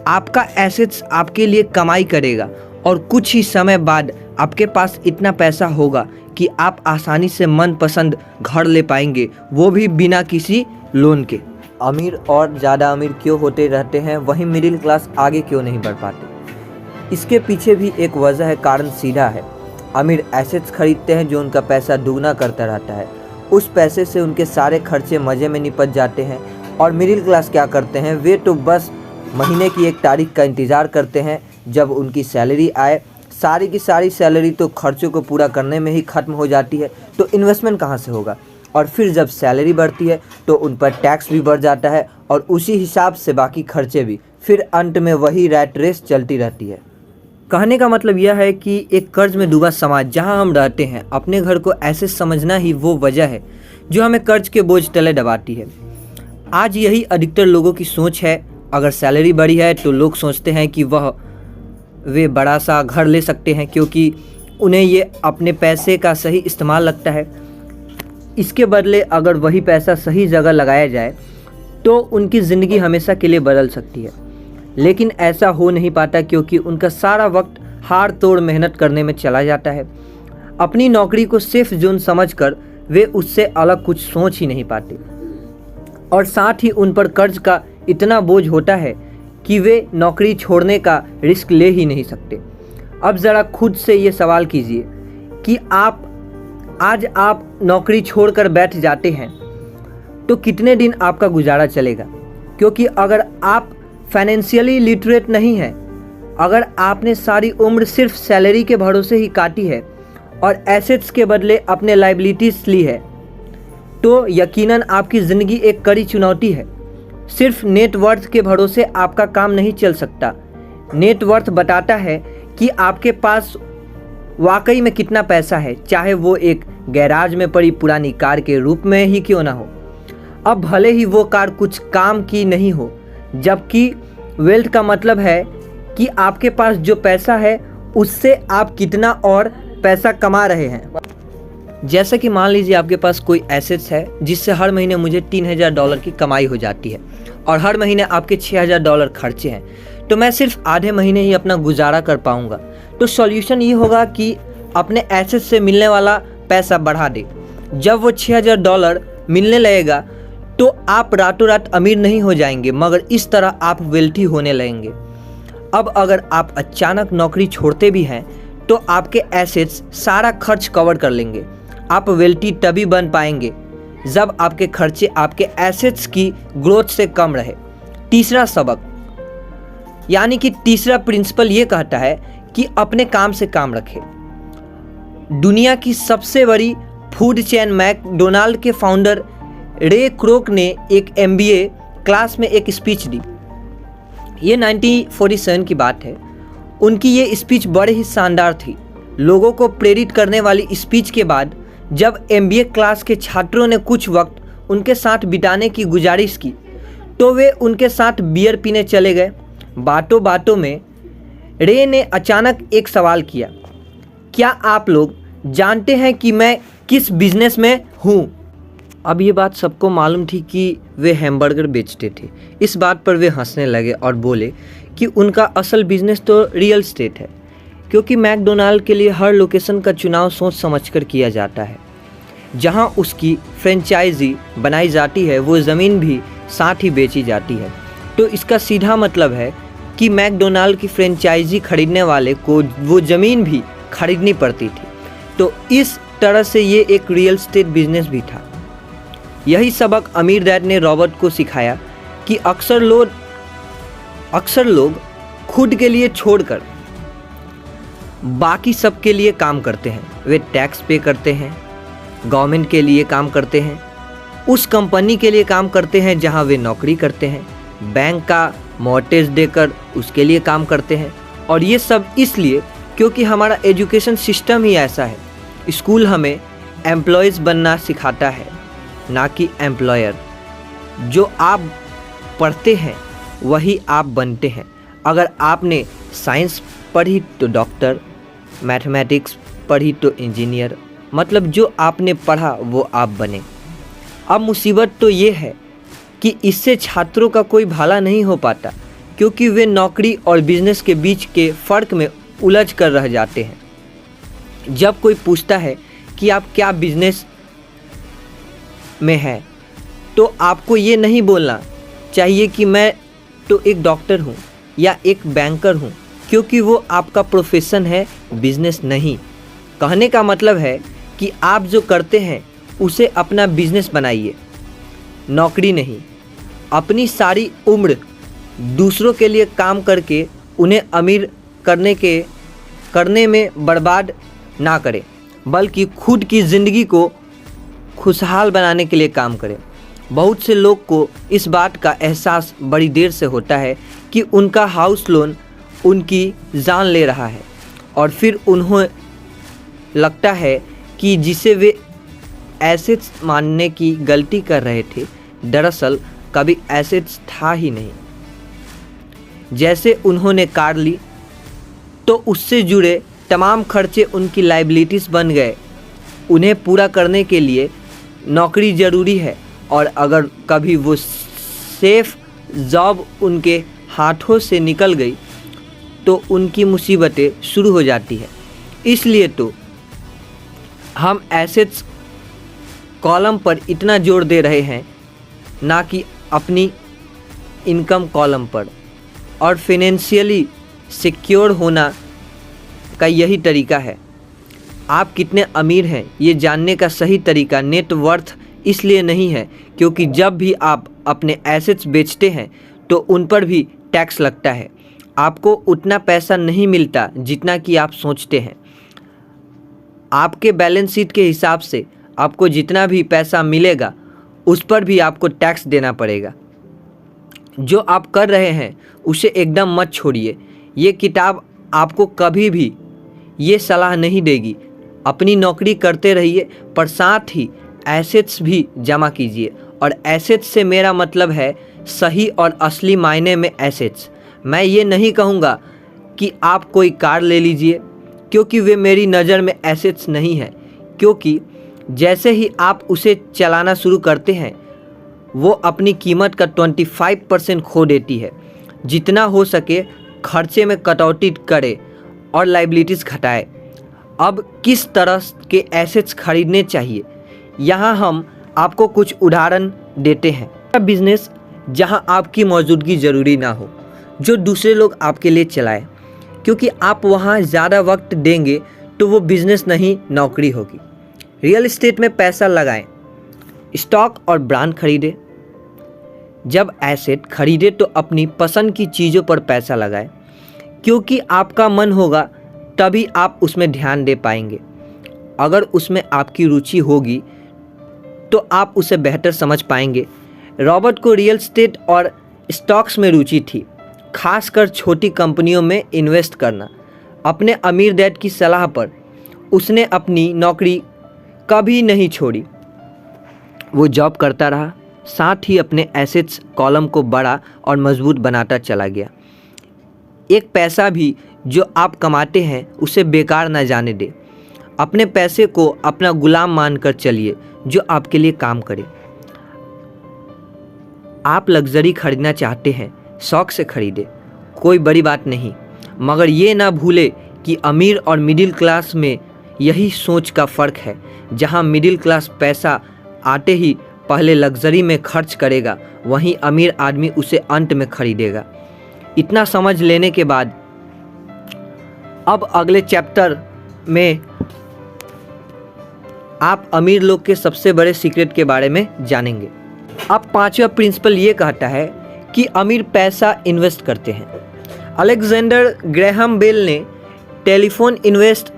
आपका एसेट्स आपके लिए कमाई करेगा, और कुछ ही समय बाद आपके पास इतना पैसा होगा कि आप आसानी से मनपसंद घर ले पाएंगे, वो भी बिना किसी लोन के। अमीर और ज़्यादा अमीर क्यों होते रहते हैं, वहीं मिडिल क्लास आगे क्यों नहीं बढ़ पाते? इसके पीछे भी एक वजह है, कारण सीधा है। अमीर एसेट्स खरीदते हैं जो उनका पैसा दुगना करता रहता है। उस पैसे से उनके सारे खर्चे मज़े में निपट जाते हैं। और मिडिल क्लास क्या करते हैं, वे तो बस महीने की एक तारीख का इंतज़ार करते हैं जब उनकी सैलरी आए। सारी की सारी सैलरी तो खर्चों को पूरा करने में ही ख़त्म हो जाती है, तो इन्वेस्टमेंट कहाँ से होगा? और फिर जब सैलरी बढ़ती है तो उन पर टैक्स भी बढ़ जाता है, और उसी हिसाब से बाकी खर्चे भी। फिर अंत में वही रैट रेस चलती रहती है। कहने का मतलब यह है कि एक कर्ज में डूबा समाज जहां हम रहते हैं, अपने घर को ऐसे समझना ही वो वजह है जो हमें कर्ज के बोझ तले दबाती है। आज यही अधिकतर लोगों की सोच है। अगर सैलरी बड़ी है तो लोग सोचते हैं कि वे बड़ा सा घर ले सकते हैं, क्योंकि उन्हें ये अपने पैसे का सही इस्तेमाल लगता है। इसके बदले अगर वही पैसा सही जगह लगाया जाए तो उनकी ज़िंदगी हमेशा के लिए बदल सकती है। लेकिन ऐसा हो नहीं पाता, क्योंकि उनका सारा वक्त हाड़ तोड़ मेहनत करने में चला जाता है। अपनी नौकरी को सेफ जोन समझकर वे उससे अलग कुछ सोच ही नहीं पाते, और साथ ही उन पर कर्ज का इतना बोझ होता है कि वे नौकरी छोड़ने का रिस्क ले ही नहीं सकते। अब ज़रा खुद से ये सवाल कीजिए कि आज आप नौकरी छोड़कर बैठ जाते हैं तो कितने दिन आपका गुजारा चलेगा। क्योंकि अगर आप फाइनेंशियली लिटरेट नहीं हैं, अगर आपने सारी उम्र सिर्फ सैलरी के भरोसे ही काटी है और एसेट्स के बदले अपने लायबिलिटीज ली है, तो यकीनन आपकी ज़िंदगी एक कड़ी चुनौती है। सिर्फ नेटवर्थ के भरोसे आपका काम नहीं चल सकता। नेटवर्थ बताता है कि आपके पास वाकई में कितना पैसा है, चाहे वो एक गैराज में पड़ी पुरानी कार के रूप में ही क्यों ना हो। अब भले ही वो कार कुछ काम की नहीं हो, जबकि वेल्थ का मतलब है कि आपके पास जो पैसा है उससे आप कितना और पैसा कमा रहे हैं। जैसे कि मान लीजिए आपके पास कोई एसेट्स है जिससे हर महीने मुझे $3000 की कमाई हो जाती है और हर महीने आपके $6000 खर्चे हैं, तो मैं सिर्फ आधे महीने ही अपना गुजारा कर पाऊंगा। तो सॉल्यूशन ये होगा कि अपने एसेट्स से मिलने वाला पैसा बढ़ा दे। जब वो $6000 मिलने लगेगा तो आप रातों रात अमीर नहीं हो जाएंगे, मगर इस तरह आप वेल्थी होने लगेंगे। अब अगर आप अचानक नौकरी छोड़ते भी हैं तो आपके एसेट्स सारा खर्च कवर कर लेंगे। आप वेल्थी तभी बन पाएंगे जब आपके खर्चे आपके एसेट्स की ग्रोथ से कम रहे। तीसरा सबक, यानी कि तीसरा प्रिंसिपल ये कहता है कि अपने काम से काम रखें। दुनिया की सबसे बड़ी फूड चेन मैकडोनाल्ड के फाउंडर रे क्रोक ने एक MBA क्लास में एक स्पीच दी। ये 1947 की बात है। उनकी ये स्पीच बड़े ही शानदार थी। लोगों को प्रेरित करने वाली स्पीच के बाद जब MBA क्लास के छात्रों ने कुछ वक्त उनके साथ बिताने की गुजारिश की तो वे उनके साथ बियर पीने चले गए। बातों बातों में रे ने अचानक एक सवाल किया, क्या आप लोग जानते हैं कि मैं किस बिजनेस में हूँ? अब ये बात सबको मालूम थी कि वे हैमबर्गर बेचते थे। इस बात पर वे हंसने लगे और बोले कि उनका असल बिजनेस तो रियल एस्टेट है, क्योंकि मैकडोनाल्ड के लिए हर लोकेशन का चुनाव सोच समझकर किया जाता है। जहां उसकी फ्रेंचाइजी बनाई जाती है वो ज़मीन भी साथ ही बेची जाती है। तो इसका सीधा मतलब है कि मैकडोनाल्ड की फ्रेंचाइजी खरीदने वाले को वो ज़मीन भी खरीदनी पड़ती थी। तो इस तरह से ये एक रियल एस्टेट बिजनेस भी था। यही सबक अमीर डैड ने रॉबर्ट को सिखाया कि अक्सर लोग खुद के लिए छोड़कर बाकी सब के लिए काम करते हैं। वे टैक्स पे करते हैं, गवर्नमेंट के लिए काम करते हैं, उस कंपनी के लिए काम करते हैं जहां वे नौकरी करते हैं, बैंक का मॉर्टेज देकर उसके लिए काम करते हैं। और ये सब इसलिए क्योंकि हमारा एजुकेशन सिस्टम ही ऐसा है। स्कूल हमें एम्प्लॉयज़ बनना सिखाता है, ना कि एम्प्लॉयर। जो आप पढ़ते हैं वही आप बनते हैं। अगर आपने साइंस पढ़ी तो डॉक्टर, मैथमेटिक्स पढ़ी तो इंजीनियर, मतलब जो आपने पढ़ा वो आप बने। अब मुसीबत तो ये है कि इससे छात्रों का कोई भला नहीं हो पाता, क्योंकि वे नौकरी और बिजनेस के बीच के फ़र्क में उलझ कर रह जाते हैं। जब कोई पूछता है कि आप क्या बिजनेस में हैं, तो आपको ये नहीं बोलना चाहिए कि मैं तो एक डॉक्टर हूँ या एक बैंकर हूँ, क्योंकि वो आपका प्रोफेशन है, बिजनेस नहीं। कहने का मतलब है कि आप जो करते हैं उसे अपना बिजनेस बनाइए, नौकरी नहीं। अपनी सारी उम्र दूसरों के लिए काम करके उन्हें अमीर करने में बर्बाद ना करें, बल्कि खुद की ज़िंदगी को खुशहाल बनाने के लिए काम करें। बहुत से लोग को इस बात का एहसास बड़ी देर से होता है कि उनका हाउस लोन उनकी जान ले रहा है, और फिर उन्हें लगता है कि जिसे वे एसेट्स मानने की गलती कर रहे थे, दरअसल कभी एसेट्स था ही नहीं। जैसे उन्होंने कार ली तो उससे जुड़े तमाम खर्चे उनकी लायबिलिटीज़ बन गए। उन्हें पूरा करने के लिए नौकरी ज़रूरी है, और अगर कभी वो सेफ जॉब उनके हाथों से निकल गई तो उनकी मुसीबतें शुरू हो जाती है। इसलिए तो हम एसेट्स कॉलम पर इतना जोर दे रहे हैं, ना कि अपनी इनकम कॉलम पर। और फाइनेंशियली सिक्योर होना का यही तरीका है। आप कितने अमीर हैं ये जानने का सही तरीका नेट वर्थ इसलिए नहीं है क्योंकि जब भी आप अपने एसेट्स बेचते हैं तो उन पर भी टैक्स लगता है। आपको उतना पैसा नहीं मिलता जितना कि आप सोचते हैं। आपके बैलेंस शीट के हिसाब से आपको जितना भी पैसा मिलेगा उस पर भी आपको टैक्स देना पड़ेगा। जो आप कर रहे हैं उसे एकदम मत छोड़िए। ये किताब आपको कभी भी ये सलाह नहीं देगी। अपनी नौकरी करते रहिए पर साथ ही एसेट्स भी जमा कीजिए। और एसेट्स से मेरा मतलब है सही और असली मायने में एसेट्स। मैं ये नहीं कहूँगा कि आप कोई कार ले लीजिए, क्योंकि वे मेरी नज़र में एसेट्स नहीं है। क्योंकि जैसे ही आप उसे चलाना शुरू करते हैं वो अपनी कीमत का 25% खो देती है। जितना हो सके खर्चे में कटौती करे और लायबिलिटीज़ घटाए। अब किस तरह के एसेट्स खरीदने चाहिए, यहाँ हम आपको कुछ उदाहरण देते हैं। बिजनेस जहाँ आपकी मौजूदगी ज़रूरी ना हो, जो दूसरे लोग आपके लिए चलाए, क्योंकि आप वहाँ ज़्यादा वक्त देंगे तो वो बिज़नेस नहीं नौकरी होगी। रियल एस्टेट में पैसा लगाएं, स्टॉक और ब्रांड खरीदें। जब एसेट खरीदे तो अपनी पसंद की चीज़ों पर पैसा लगाएं, क्योंकि आपका मन होगा तभी आप उसमें ध्यान दे पाएंगे। अगर उसमें आपकी रुचि होगी तो आप उसे बेहतर समझ पाएंगे। रॉबर्ट को रियल एस्टेट और स्टॉक्स में रुचि थी, खासकर छोटी कंपनियों में इन्वेस्ट करना। अपने अमीर डैड की सलाह पर उसने अपनी नौकरी कभी नहीं छोड़ी। वो जॉब करता रहा, साथ ही अपने एसेट्स कॉलम को बड़ा और मजबूत बनाता चला गया। एक पैसा भी जो आप कमाते हैं उसे बेकार ना जाने दे। अपने पैसे को अपना गुलाम मानकर चलिए जो आपके लिए काम करे। आप लग्जरी खरीदना चाहते हैं, शौक से खरीदे, कोई बड़ी बात नहीं। मगर ये ना भूले कि अमीर और मिडिल क्लास में यही सोच का फ़र्क है। जहां मिडिल क्लास पैसा आते ही पहले लग्जरी में खर्च करेगा, वहीं अमीर आदमी उसे अंत में खरीदेगा। इतना समझ लेने के बाद अब अगले चैप्टर में आप अमीर लोग के सबसे बड़े सीक्रेट के बारे में जानेंगे। अब पांचवा प्रिंसिपल ये कहता है कि अमीर पैसा इन्वेस्ट करते हैं। अलेक्जेंडर ग्रैहम बेल ने टेलीफोन इन्वेस्ट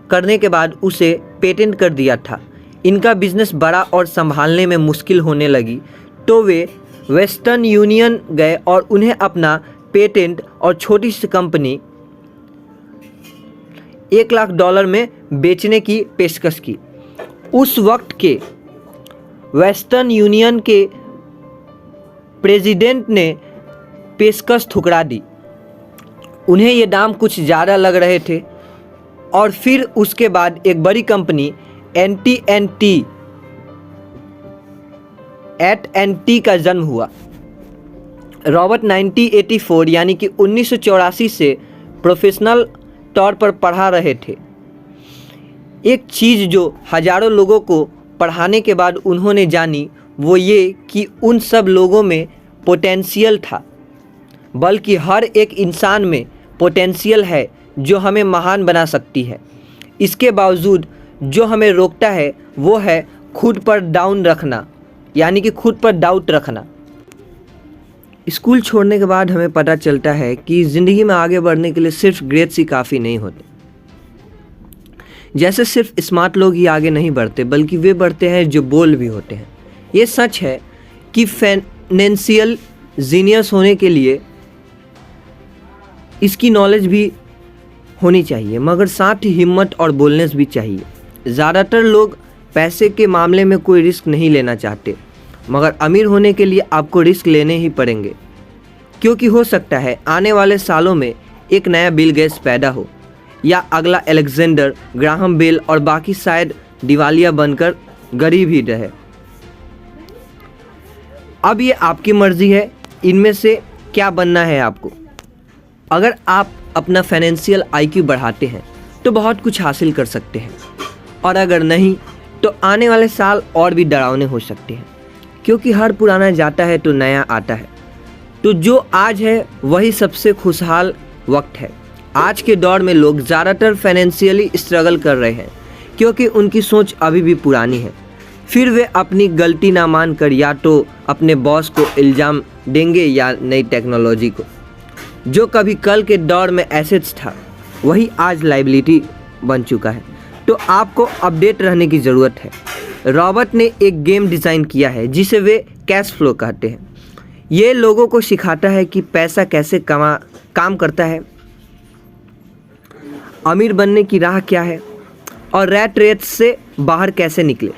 करने के बाद उसे पेटेंट कर दिया था। इनका बिजनेस बड़ा और संभालने में मुश्किल होने लगी तो वे वेस्टर्न यूनियन गए और उन्हें अपना पेटेंट और छोटी सी कंपनी $1 लाख में बेचने की पेशकश की। उस वक्त के वेस्टर्न यूनियन के प्रेसिडेंट ने पेशकश ठुकरा दी। उन्हें ये दाम कुछ ज़्यादा लग रहे थे और फिर उसके बाद एक बड़ी कंपनी AT&T का जन्म हुआ। रॉबर्ट 1984 यानी कि 1984 से प्रोफेशनल तौर पर पढ़ा रहे थे। एक चीज़ जो हजारों लोगों को पढ़ाने के बाद उन्होंने जानी वो ये कि उन सब लोगों में पोटेंशियल था, बल्कि हर एक इंसान में पोटेंशियल है जो हमें महान बना सकती है। इसके बावजूद जो हमें रोकता है वो है खुद पर डाउन रखना, यानी कि खुद पर डाउट रखना। स्कूल छोड़ने के बाद हमें पता चलता है कि ज़िंदगी में आगे बढ़ने के लिए सिर्फ ग्रेड्स ही काफ़ी नहीं होते। जैसे सिर्फ स्मार्ट लोग ही आगे नहीं बढ़ते, बल्कि वे बढ़ते हैं जो बोल्ड भी होते हैं। ये सच है कि फाइनेंशियल जीनियस होने के लिए इसकी नॉलेज भी होनी चाहिए, मगर साथ ही हिम्मत और बोलनेस भी चाहिए। ज़्यादातर लोग पैसे के मामले में कोई रिस्क नहीं लेना चाहते। मगर अमीर होने के लिए आपको रिस्क लेने ही पड़ेंगे, क्योंकि हो सकता है आने वाले सालों में एक नया बिल गेट्स पैदा हो या अगला अलेक्जेंडर ग्राहम बेल और बाकी शायद दिवालिया बनकर गरीब ही रहे। अब ये आपकी मर्जी है इनमें से क्या बनना है आपको। अगर आप अपना फाइनेंशियल आईक्यू बढ़ाते हैं तो बहुत कुछ हासिल कर सकते हैं, और अगर नहीं तो आने वाले साल और भी डरावने हो सकते हैं, क्योंकि हर पुराना जाता है तो नया आता है। तो जो आज है वही सबसे खुशहाल वक्त है। आज के दौर में लोग ज़्यादातर फाइनेंशियली स्ट्रगल कर रहे हैं क्योंकि उनकी सोच अभी भी पुरानी है। फिर वे अपनी गलती ना मानकर या तो अपने बॉस को इल्ज़ाम देंगे या नई टेक्नोलॉजी को। जो कभी कल के दौर में एसेट्स था वही आज लायबिलिटी बन चुका है। तो आपको अपडेट रहने की ज़रूरत है। रॉबर्ट ने एक गेम डिज़ाइन किया है जिसे वे कैश फ्लो कहते हैं। ये लोगों को सिखाता है कि पैसा कैसे काम करता है, अमीर बनने की राह क्या है और रैट रेस से बाहर कैसे निकले।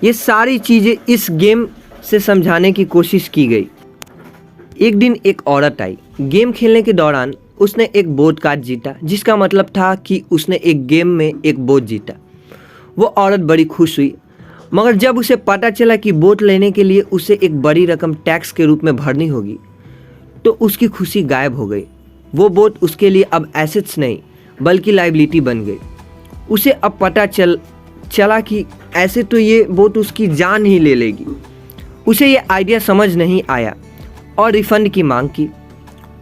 ये सारी चीज़ें इस गेम से समझाने की कोशिश की गई। एक दिन एक औरत आई। गेम खेलने के दौरान उसने एक बोट कार्ड जीता, जिसका मतलब था कि उसने एक गेम में एक बोट जीता। वो औरत बड़ी खुश हुई, मगर जब उसे पता चला कि बोट लेने के लिए उसे एक बड़ी रकम टैक्स के रूप में भरनी होगी तो उसकी खुशी गायब हो गई। वो बोट उसके लिए अब एसेट्स नहीं बल्कि लायबिलिटी बन गई। उसे अब पता चला कि ऐसे तो ये बोट उसकी जान ही ले लेगी। उसे ये आइडिया समझ नहीं आया और रिफंड की मांग की।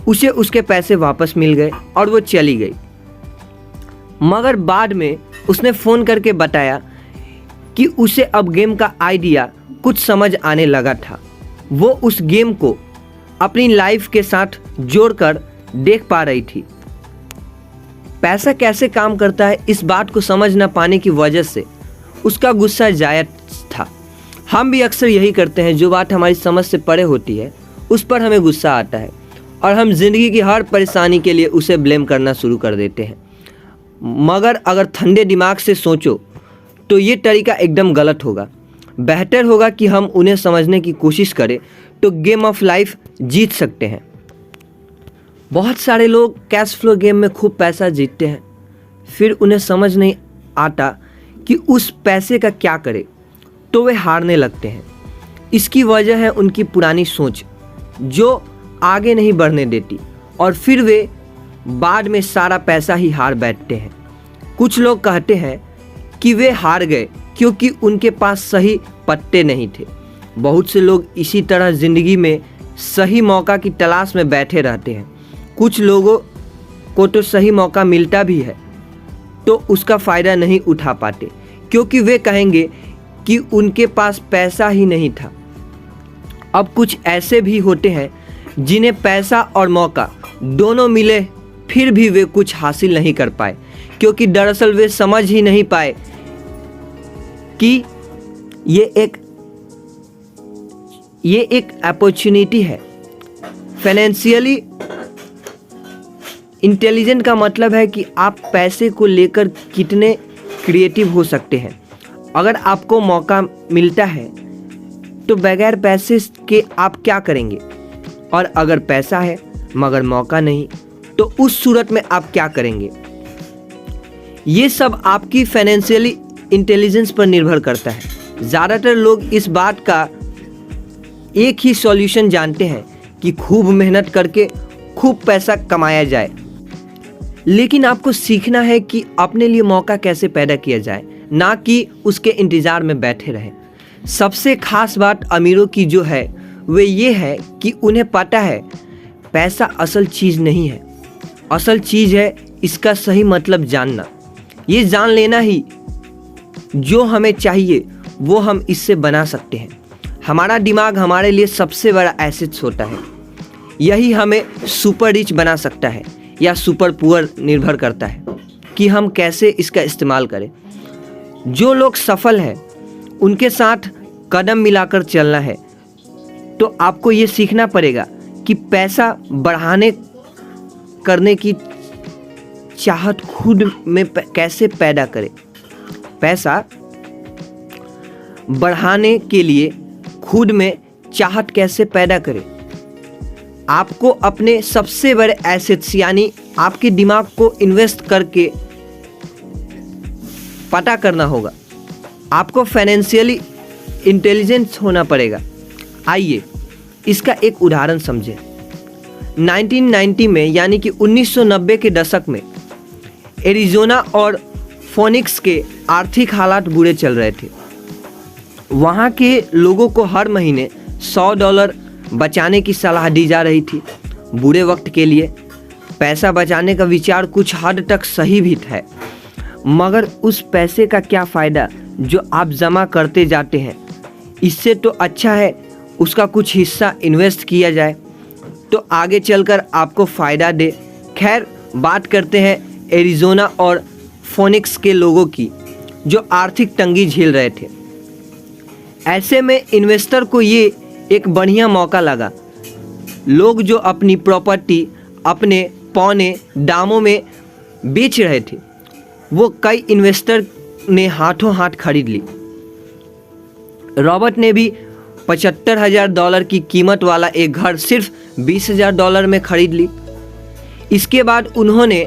उसे उसके पैसे वापस मिल गए और वो चली गई। मगर बाद में उसने फ़ोन करके बताया कि उसे अब गेम का आइडिया कुछ समझ आने लगा था। वो उस गेम को अपनी लाइफ के साथ जोड़कर देख पा रही थी। पैसा कैसे काम करता है इस बात को समझ न पाने की वजह से उसका गुस्सा जायज़ था। हम भी अक्सर यही करते हैं, जो बात हमारी समझ से परे होती है उस पर हमें गुस्सा आता है और हम जिंदगी की हर परेशानी के लिए उसे ब्लेम करना शुरू कर देते हैं। मगर अगर ठंडे दिमाग से सोचो तो ये तरीका एकदम गलत होगा। बेहतर होगा कि हम उन्हें समझने की कोशिश करें तो गेम ऑफ लाइफ जीत सकते हैं। बहुत सारे लोग कैश फ्लो गेम में खूब पैसा जीतते हैं, फिर उन्हें समझ नहीं आता कि उस पैसे का क्या करें तो वे हारने लगते हैं। इसकी वजह है उनकी पुरानी सोच जो आगे नहीं बढ़ने देती, और फिर वे बाद में सारा पैसा ही हार बैठते हैं। कुछ लोग कहते हैं कि वे हार गए क्योंकि उनके पास सही पत्ते नहीं थे। बहुत से लोग इसी तरह ज़िंदगी में सही मौका की तलाश में बैठे रहते हैं। कुछ लोगों को तो सही मौका मिलता भी है तो उसका फ़ायदा नहीं उठा पाते क्योंकि वे कहेंगे कि उनके पास पैसा ही नहीं था। अब कुछ ऐसे भी होते हैं जिन्हें पैसा और मौका दोनों मिले फिर भी वे कुछ हासिल नहीं कर पाए, क्योंकि दरअसल वे समझ ही नहीं पाए कि ये एक अपॉर्चुनिटी है। फाइनेंशियली इंटेलिजेंट का मतलब है कि आप पैसे को लेकर कितने क्रिएटिव हो सकते हैं। अगर आपको मौका मिलता है तो बगैर पैसे के आप क्या करेंगे, और अगर पैसा है मगर मौका नहीं तो उस सूरत में आप क्या करेंगे। ये सब आपकी फाइनेंशियली इंटेलिजेंस पर निर्भर करता है। ज़्यादातर लोग इस बात का एक ही सॉल्यूशन जानते हैं कि खूब मेहनत करके खूब पैसा कमाया जाए, लेकिन आपको सीखना है कि अपने लिए मौका कैसे पैदा किया जाए, ना कि उसके इंतज़ार में बैठे रहें। सबसे खास बात अमीरों की जो है वे ये है कि उन्हें पता है पैसा असल चीज़ नहीं है। असल चीज़ है इसका सही मतलब जानना। ये जान लेना ही जो हमें चाहिए वो हम इससे बना सकते हैं। हमारा दिमाग हमारे लिए सबसे बड़ा एसेट्स होता है। यही हमें सुपर रिच बना सकता है या सुपर पुअर, निर्भर करता है कि हम कैसे इसका इस्तेमाल करें। जो लोग सफल हैं उनके साथ कदम मिलाकर चलना है। तो आपको ये सीखना पड़ेगा कि पैसा बढ़ाने करने की चाहत खुद में कैसे पैदा करें। पैसा बढ़ाने के लिए खुद में चाहत कैसे पैदा करें। आपको अपने सबसे बड़े एसेट्स यानी आपके दिमाग को इन्वेस्ट करके पता करना होगा। आपको फाइनेंशियली इंटेलिजेंट होना पड़ेगा। आइए इसका एक उदाहरण समझें। 1990 में यानी कि 1990 के दशक में एरिज़ोना और फोनिक्स के आर्थिक हालात बुरे चल रहे थे। वहाँ के लोगों को हर महीने $100 बचाने की सलाह दी जा रही थी बुरे वक्त के लिए। पैसा बचाने का विचार कुछ हद तक सही भी है, मगर उस पैसे का क्या फ़ायदा जो आप जमा करते जाते हैं। इससे तो अच्छा है उसका कुछ हिस्सा इन्वेस्ट किया जाए तो आगे चलकर आपको फ़ायदा दे। खैर, बात करते हैं एरिज़ोना और फोनिक्स के लोगों की जो आर्थिक तंगी झेल रहे थे। ऐसे में इन्वेस्टर को ये एक बढ़िया मौका लगा। लोग जो अपनी प्रॉपर्टी अपने पौने दामों में बेच रहे थे वो कई इन्वेस्टर ने हाथों हाथ खरीद ली। रॉबर्ट ने भी $75,000 की कीमत वाला एक घर सिर्फ $20,000 में खरीद ली। इसके बाद उन्होंने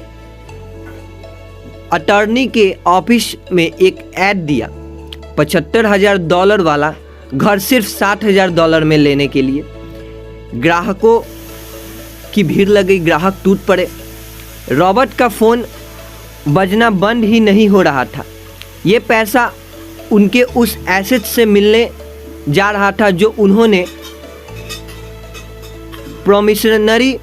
अटॉर्नी के ऑफिस में एक ऐड दिया $75,000 वाला घर सिर्फ $60,000 में लेने के लिए। ग्राहकों की भीड़ लगी, ग्राहक टूट पड़े। रॉबर्ट का फ़ोन बजना बंद ही नहीं हो रहा था। ये पैसा उनके उस एसेट से मिलने जा रहा था जो उन्होंने प्रोमिशनरी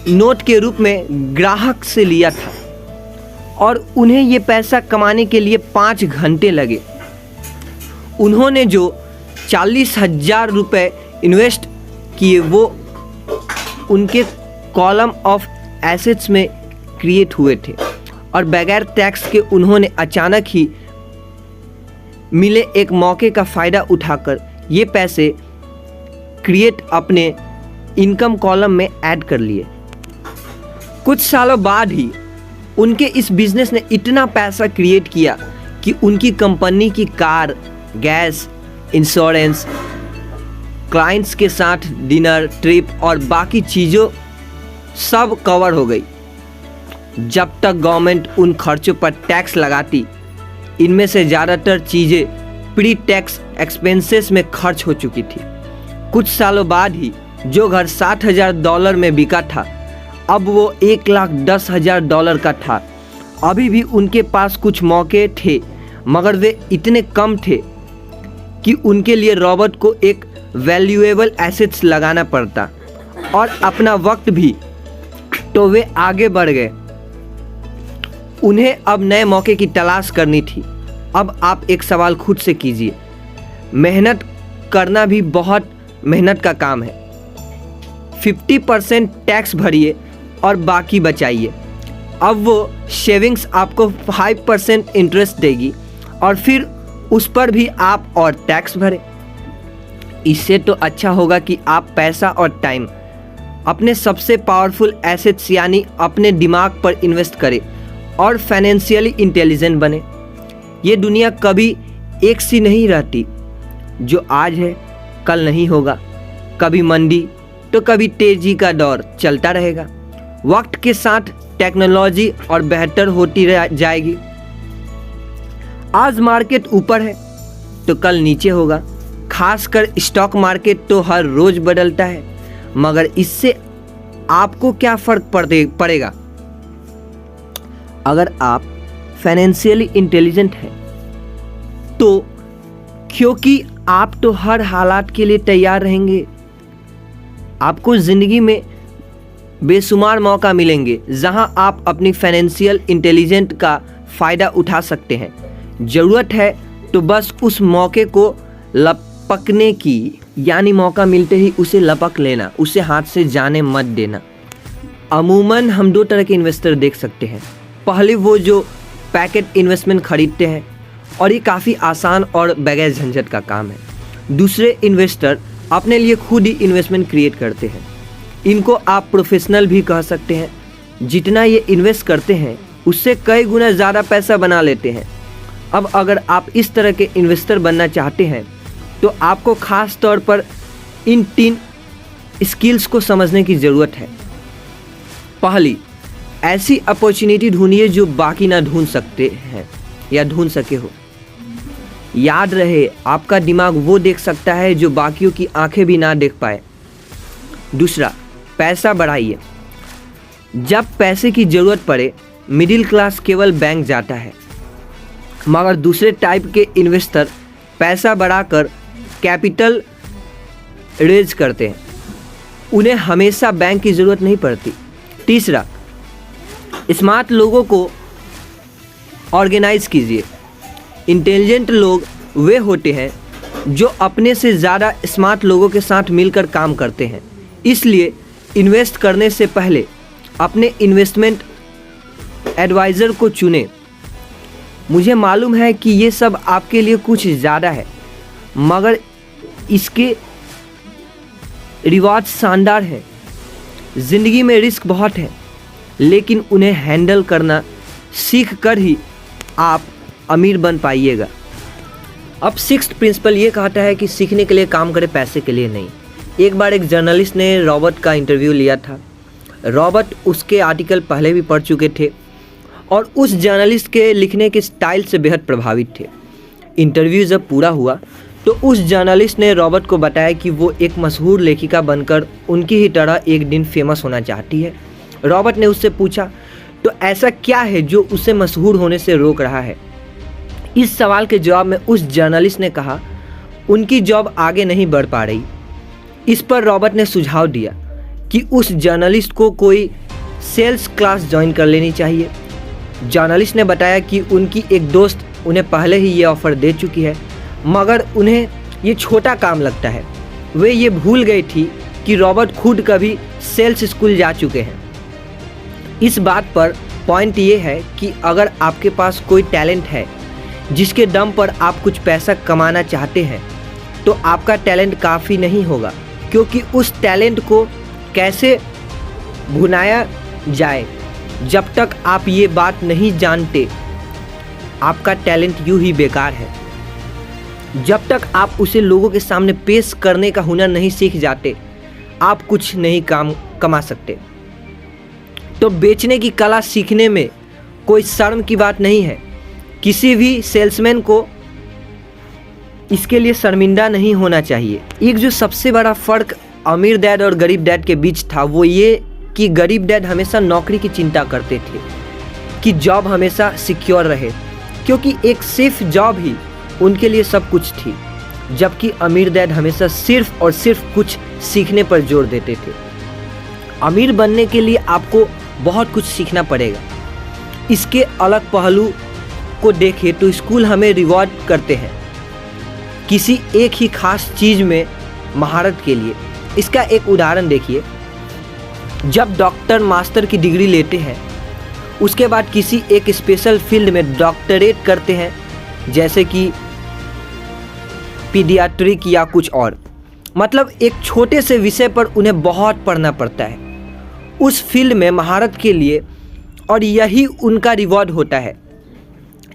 नोट के रूप में ग्राहक से लिया था और उन्हें ये पैसा कमाने के लिए 5 घंटे लगे। उन्होंने जो 40,000 रुपये इन्वेस्ट किए वो उनके कॉलम ऑफ एसेट्स में क्रिएट हुए थे और बगैर टैक्स के उन्होंने अचानक ही मिले एक मौके का फ़ायदा उठाकर ये पैसे क्रिएट अपने इनकम कॉलम में ऐड कर लिए। कुछ सालों बाद ही उनके इस बिजनेस ने इतना पैसा क्रिएट किया कि उनकी कंपनी की कार, गैस, इंश्योरेंस, क्लाइंट्स के साथ डिनर, ट्रिप और बाकी चीज़ों सब कवर हो गई। जब तक गवर्नमेंट उन खर्चों पर टैक्स लगाती, इनमें से ज़्यादातर चीज़ें प्री टैक्स एक्सपेंसेस में खर्च हो चुकी थी। कुछ सालों बाद ही जो घर $60,000 में बिका था अब वो $1,10,000 का था। अभी भी उनके पास कुछ मौके थे मगर वे इतने कम थे कि उनके लिए रॉबर्ट को एक वैल्यूएबल एसेट्स लगाना पड़ता और अपना वक्त भी, तो वे आगे बढ़ गए। उन्हें अब नए मौके की तलाश करनी थी। अब आप एक सवाल खुद से कीजिए, मेहनत करना भी बहुत मेहनत का काम है। 50% टैक्स भरिए और बाकी बचाइए। अब वो सेविंग्स आपको 5% इंटरेस्ट देगी और फिर उस पर भी आप और टैक्स भरें। इससे तो अच्छा होगा कि आप पैसा और टाइम अपने सबसे पावरफुल एसेट्स यानी अपने दिमाग पर इन्वेस्ट करें और फाइनेंशियली इंटेलिजेंट बने। ये दुनिया कभी एक सी नहीं रहती। जो आज है कल नहीं होगा। कभी मंदी तो कभी तेजी का दौर चलता रहेगा। वक्त के साथ टेक्नोलॉजी और बेहतर होती जाएगी। आज मार्केट ऊपर है तो कल नीचे होगा। खासकर स्टॉक मार्केट तो हर रोज बदलता है, मगर इससे आपको क्या फर्क पड़ेगा? अगर आप फाइनेंशियली इंटेलिजेंट हैं तो क्योंकि आप तो हर हालात के लिए तैयार रहेंगे। आपको ज़िंदगी में बेशुमार मौका मिलेंगे जहां आप अपनी फाइनेंशियल इंटेलिजेंट का फ़ायदा उठा सकते हैं। ज़रूरत है तो बस उस मौके को लपकने की, यानी मौका मिलते ही उसे लपक लेना, उसे हाथ से जाने मत देना। अमूमन हम 2 तरह के इन्वेस्टर देख सकते हैं। पहले वो जो पैकेट इन्वेस्टमेंट खरीदते हैं और ये काफ़ी आसान और बगैर झंझट का काम है। दूसरे इन्वेस्टर अपने लिए खुद ही इन्वेस्टमेंट क्रिएट करते हैं। इनको आप प्रोफेशनल भी कह सकते हैं। जितना ये इन्वेस्ट करते हैं उससे कई गुना ज़्यादा पैसा बना लेते हैं। अब अगर आप इस तरह के इन्वेस्टर बनना चाहते हैं तो आपको खास तौर पर इन 3 स्किल्स को समझने की ज़रूरत है। पहली, ऐसी अपॉर्चुनिटी ढूंढिए जो बाकी ना ढूंढ सकते हैं या ढूंढ सके हो। याद रहे, आपका दिमाग वो देख सकता है जो बाकियों की आंखें भी ना देख पाए। दूसरा, पैसा बढ़ाइए। जब पैसे की ज़रूरत पड़े, मिडिल क्लास केवल बैंक जाता है, मगर दूसरे टाइप के इन्वेस्टर पैसा बढ़ाकर कैपिटल रेज करते हैं। उन्हें हमेशा बैंक की ज़रूरत नहीं पड़ती। तीसरा, स्मार्ट लोगों को ऑर्गेनाइज कीजिए। इंटेलिजेंट लोग वे होते हैं जो अपने से ज़्यादा स्मार्ट लोगों के साथ मिलकर काम करते हैं। इसलिए इन्वेस्ट करने से पहले अपने इन्वेस्टमेंट एडवाइज़र को चुनें। मुझे मालूम है कि ये सब आपके लिए कुछ ज़्यादा है, मगर इसके रिवार्ड शानदार हैं। ज़िंदगी में रिस्क बहुत है, लेकिन उन्हें हैंडल करना सीख कर ही आप अमीर बन पाइएगा। अब 6th प्रिंसिपल ये कहता है कि सीखने के लिए काम करें, पैसे के लिए नहीं। एक बार एक जर्नलिस्ट ने रॉबर्ट का इंटरव्यू लिया था। रॉबर्ट उसके आर्टिकल पहले भी पढ़ चुके थे और उस जर्नलिस्ट के लिखने के स्टाइल से बेहद प्रभावित थे। इंटरव्यू जब पूरा हुआ तो उस जर्नलिस्ट ने रॉबर्ट को बताया कि वो एक मशहूर लेखिका बनकर उनकी ही तरह एक दिन फेमस होना चाहती है। रॉबर्ट ने उससे पूछा, तो ऐसा क्या है जो उसे मशहूर होने से रोक रहा है? इस सवाल के जवाब में उस जर्नलिस्ट ने कहा, उनकी जॉब आगे नहीं बढ़ पा रही। इस पर रॉबर्ट ने सुझाव दिया कि उस जर्नलिस्ट को कोई सेल्स क्लास ज्वाइन कर लेनी चाहिए। जर्नलिस्ट ने बताया कि उनकी एक दोस्त उन्हें पहले ही ये ऑफ़र दे चुकी है, मगर उन्हें ये छोटा काम लगता है। वे ये भूल गई थी कि रॉबर्ट खुद कभी सेल्स स्कूल जा चुके हैं। इस बात पर पॉइंट ये है कि अगर आपके पास कोई टैलेंट है जिसके दम पर आप कुछ पैसा कमाना चाहते हैं, तो आपका टैलेंट काफ़ी नहीं होगा, क्योंकि उस टैलेंट को कैसे भुनाया जाए, जब तक आप ये बात नहीं जानते, आपका टैलेंट यूं ही बेकार है। जब तक आप उसे लोगों के सामने पेश करने का हुनर नहीं सीख जाते, आप कुछ नहीं कमा सकते। तो बेचने की कला सीखने में कोई शर्म की बात नहीं है। किसी भी सेल्समैन को इसके लिए शर्मिंदा नहीं होना चाहिए। एक जो सबसे बड़ा फ़र्क अमीर डैड और गरीब डैड के बीच था, वो ये कि गरीब डैड हमेशा नौकरी की चिंता करते थे कि जॉब हमेशा सिक्योर रहे, क्योंकि एक सेफ जॉब ही उनके लिए सब कुछ थी। जबकि अमीर डैड हमेशा सिर्फ और सिर्फ कुछ सीखने पर जोर देते थे। अमीर बनने के लिए आपको बहुत कुछ सीखना पड़ेगा। इसके अलग पहलू को देखें तो स्कूल हमें रिवॉर्ड करते हैं किसी एक ही खास चीज़ में महारत के लिए। इसका एक उदाहरण देखिए, जब डॉक्टर मास्टर की डिग्री लेते हैं, उसके बाद किसी एक स्पेशल फील्ड में डॉक्टरेट करते हैं, जैसे कि पीडियाट्रिक या कुछ और, मतलब एक छोटे से विषय पर उन्हें बहुत पढ़ना पड़ता है उस फील्ड में महारत के लिए, और यही उनका रिवॉर्ड होता है।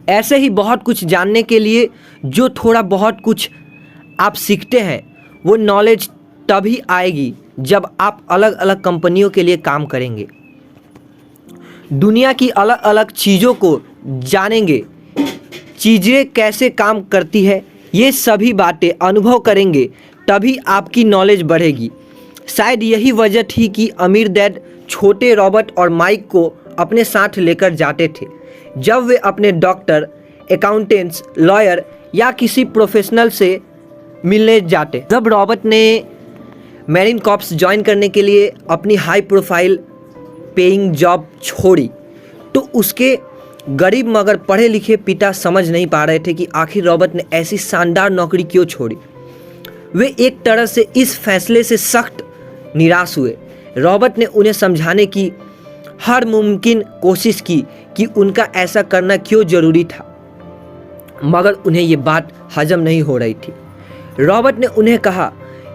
ऐसे ही बहुत कुछ जानने के लिए जो थोड़ा बहुत कुछ आप सीखते हैं, वो नॉलेज तभी आएगी जब आप अलग अलग कंपनियों के लिए काम करेंगे, दुनिया की अलग अलग चीज़ों को जानेंगे, चीज़ें कैसे काम करती है, ये सभी बातें अनुभव करेंगे, तभी आपकी नॉलेज बढ़ेगी। शायद यही वजह थी कि अमीर डैड छोटे रॉबर्ट और माइक को अपने साथ लेकर जाते थे जब वे अपने डॉक्टर, अकाउंटेंट्स, लॉयर या किसी प्रोफेशनल से मिलने जाते। जब रॉबर्ट ने मैरीन कॉर्प्स ज्वाइन करने के लिए अपनी हाई प्रोफाइल पेइंग जॉब छोड़ी, तो उसके गरीब मगर पढ़े लिखे पिता समझ नहीं पा रहे थे कि आखिर रॉबर्ट ने ऐसी शानदार नौकरी क्यों छोड़ी। वे एक तरह से इस फैसले से सख्त निराश हुए। रॉबर्ट ने उन्हें समझाने की हर मुमकिन कोशिश की कि उनका ऐसा करना क्यों ज़रूरी था, मगर उन्हें ये बात हजम नहीं हो रही थी। रॉबर्ट ने उन्हें कहा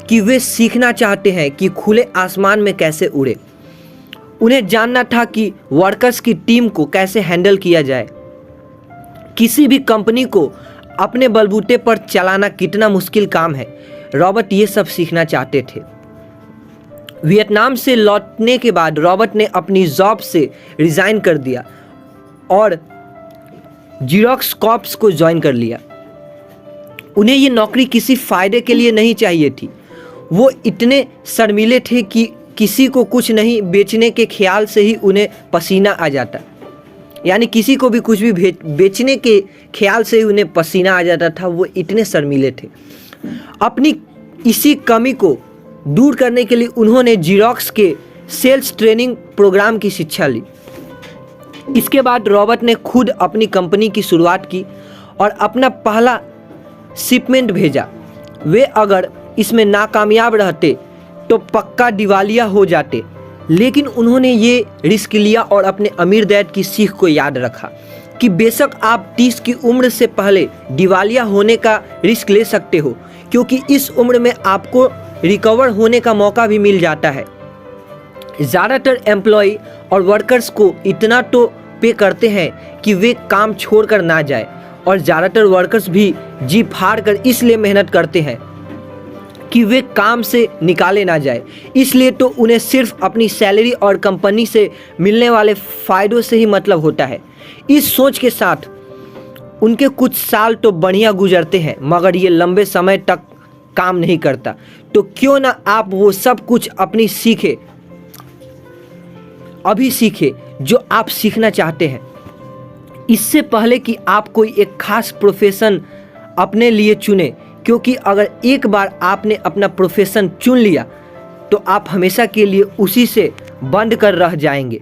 कि वे सीखना चाहते हैं कि खुले आसमान में कैसे उड़े। उन्हें जानना था कि वर्कर्स की टीम को कैसे हैंडल किया जाए। किसी भी कंपनी को अपने बलबूते पर चलाना कितना मुश्किल काम है, रॉबर्ट ये सब सीखना चाहते थे। वियतनाम से लौटने के बाद रॉबर्ट ने अपनी जॉब से रिजाइन कर दिया और जीरोक्स कॉर्प्स को ज्वाइन कर लिया। उन्हें ये नौकरी किसी फायदे के लिए नहीं चाहिए थी। वो इतने शर्मीले थे कि किसी को कुछ नहीं बेचने के ख्याल से ही उन्हें पसीना आ जाता, यानी किसी को भी कुछ भी बेचने के ख्याल से ही उन्हें पसीना आ जाता था। वो इतने शर्मीले थे। अपनी इसी कमी को दूर करने के लिए उन्होंने जीरोक्स के सेल्स ट्रेनिंग प्रोग्राम की शिक्षा ली। इसके बाद रॉबर्ट ने खुद अपनी कंपनी की शुरुआत की और अपना पहला शिपमेंट भेजा। वे अगर इसमें नाकामयाब रहते तो पक्का दिवालिया हो जाते, लेकिन उन्होंने ये रिस्क लिया और अपने अमीर डैड की सीख को याद रखा कि बेशक आप 30 की उम्र से पहले दिवालिया होने का रिस्क ले सकते हो, क्योंकि इस उम्र में आपको रिकवर होने का मौका भी मिल जाता है। ज़्यादातर एम्प्लॉय और वर्कर्स को इतना तो पे करते हैं कि वे काम छोड़कर ना जाए, और ज़्यादातर वर्कर्स भी जी फाड़ कर इसलिए मेहनत करते हैं कि वे काम से निकाले ना जाए। इसलिए तो उन्हें सिर्फ अपनी सैलरी और कंपनी से मिलने वाले फ़ायदों से ही मतलब होता है। इस सोच के साथ उनके कुछ साल तो बढ़िया गुजरते हैं, मगर ये लंबे समय तक काम नहीं करता। तो क्यों ना आप वो सब कुछ अभी सीखे जो आप सीखना चाहते हैं, इससे पहले कि आप कोई एक खास प्रोफेशन अपने लिए चुने, क्योंकि अगर एक बार आपने अपना प्रोफेशन चुन लिया तो आप हमेशा के लिए उसी से बंद कर रह जाएंगे।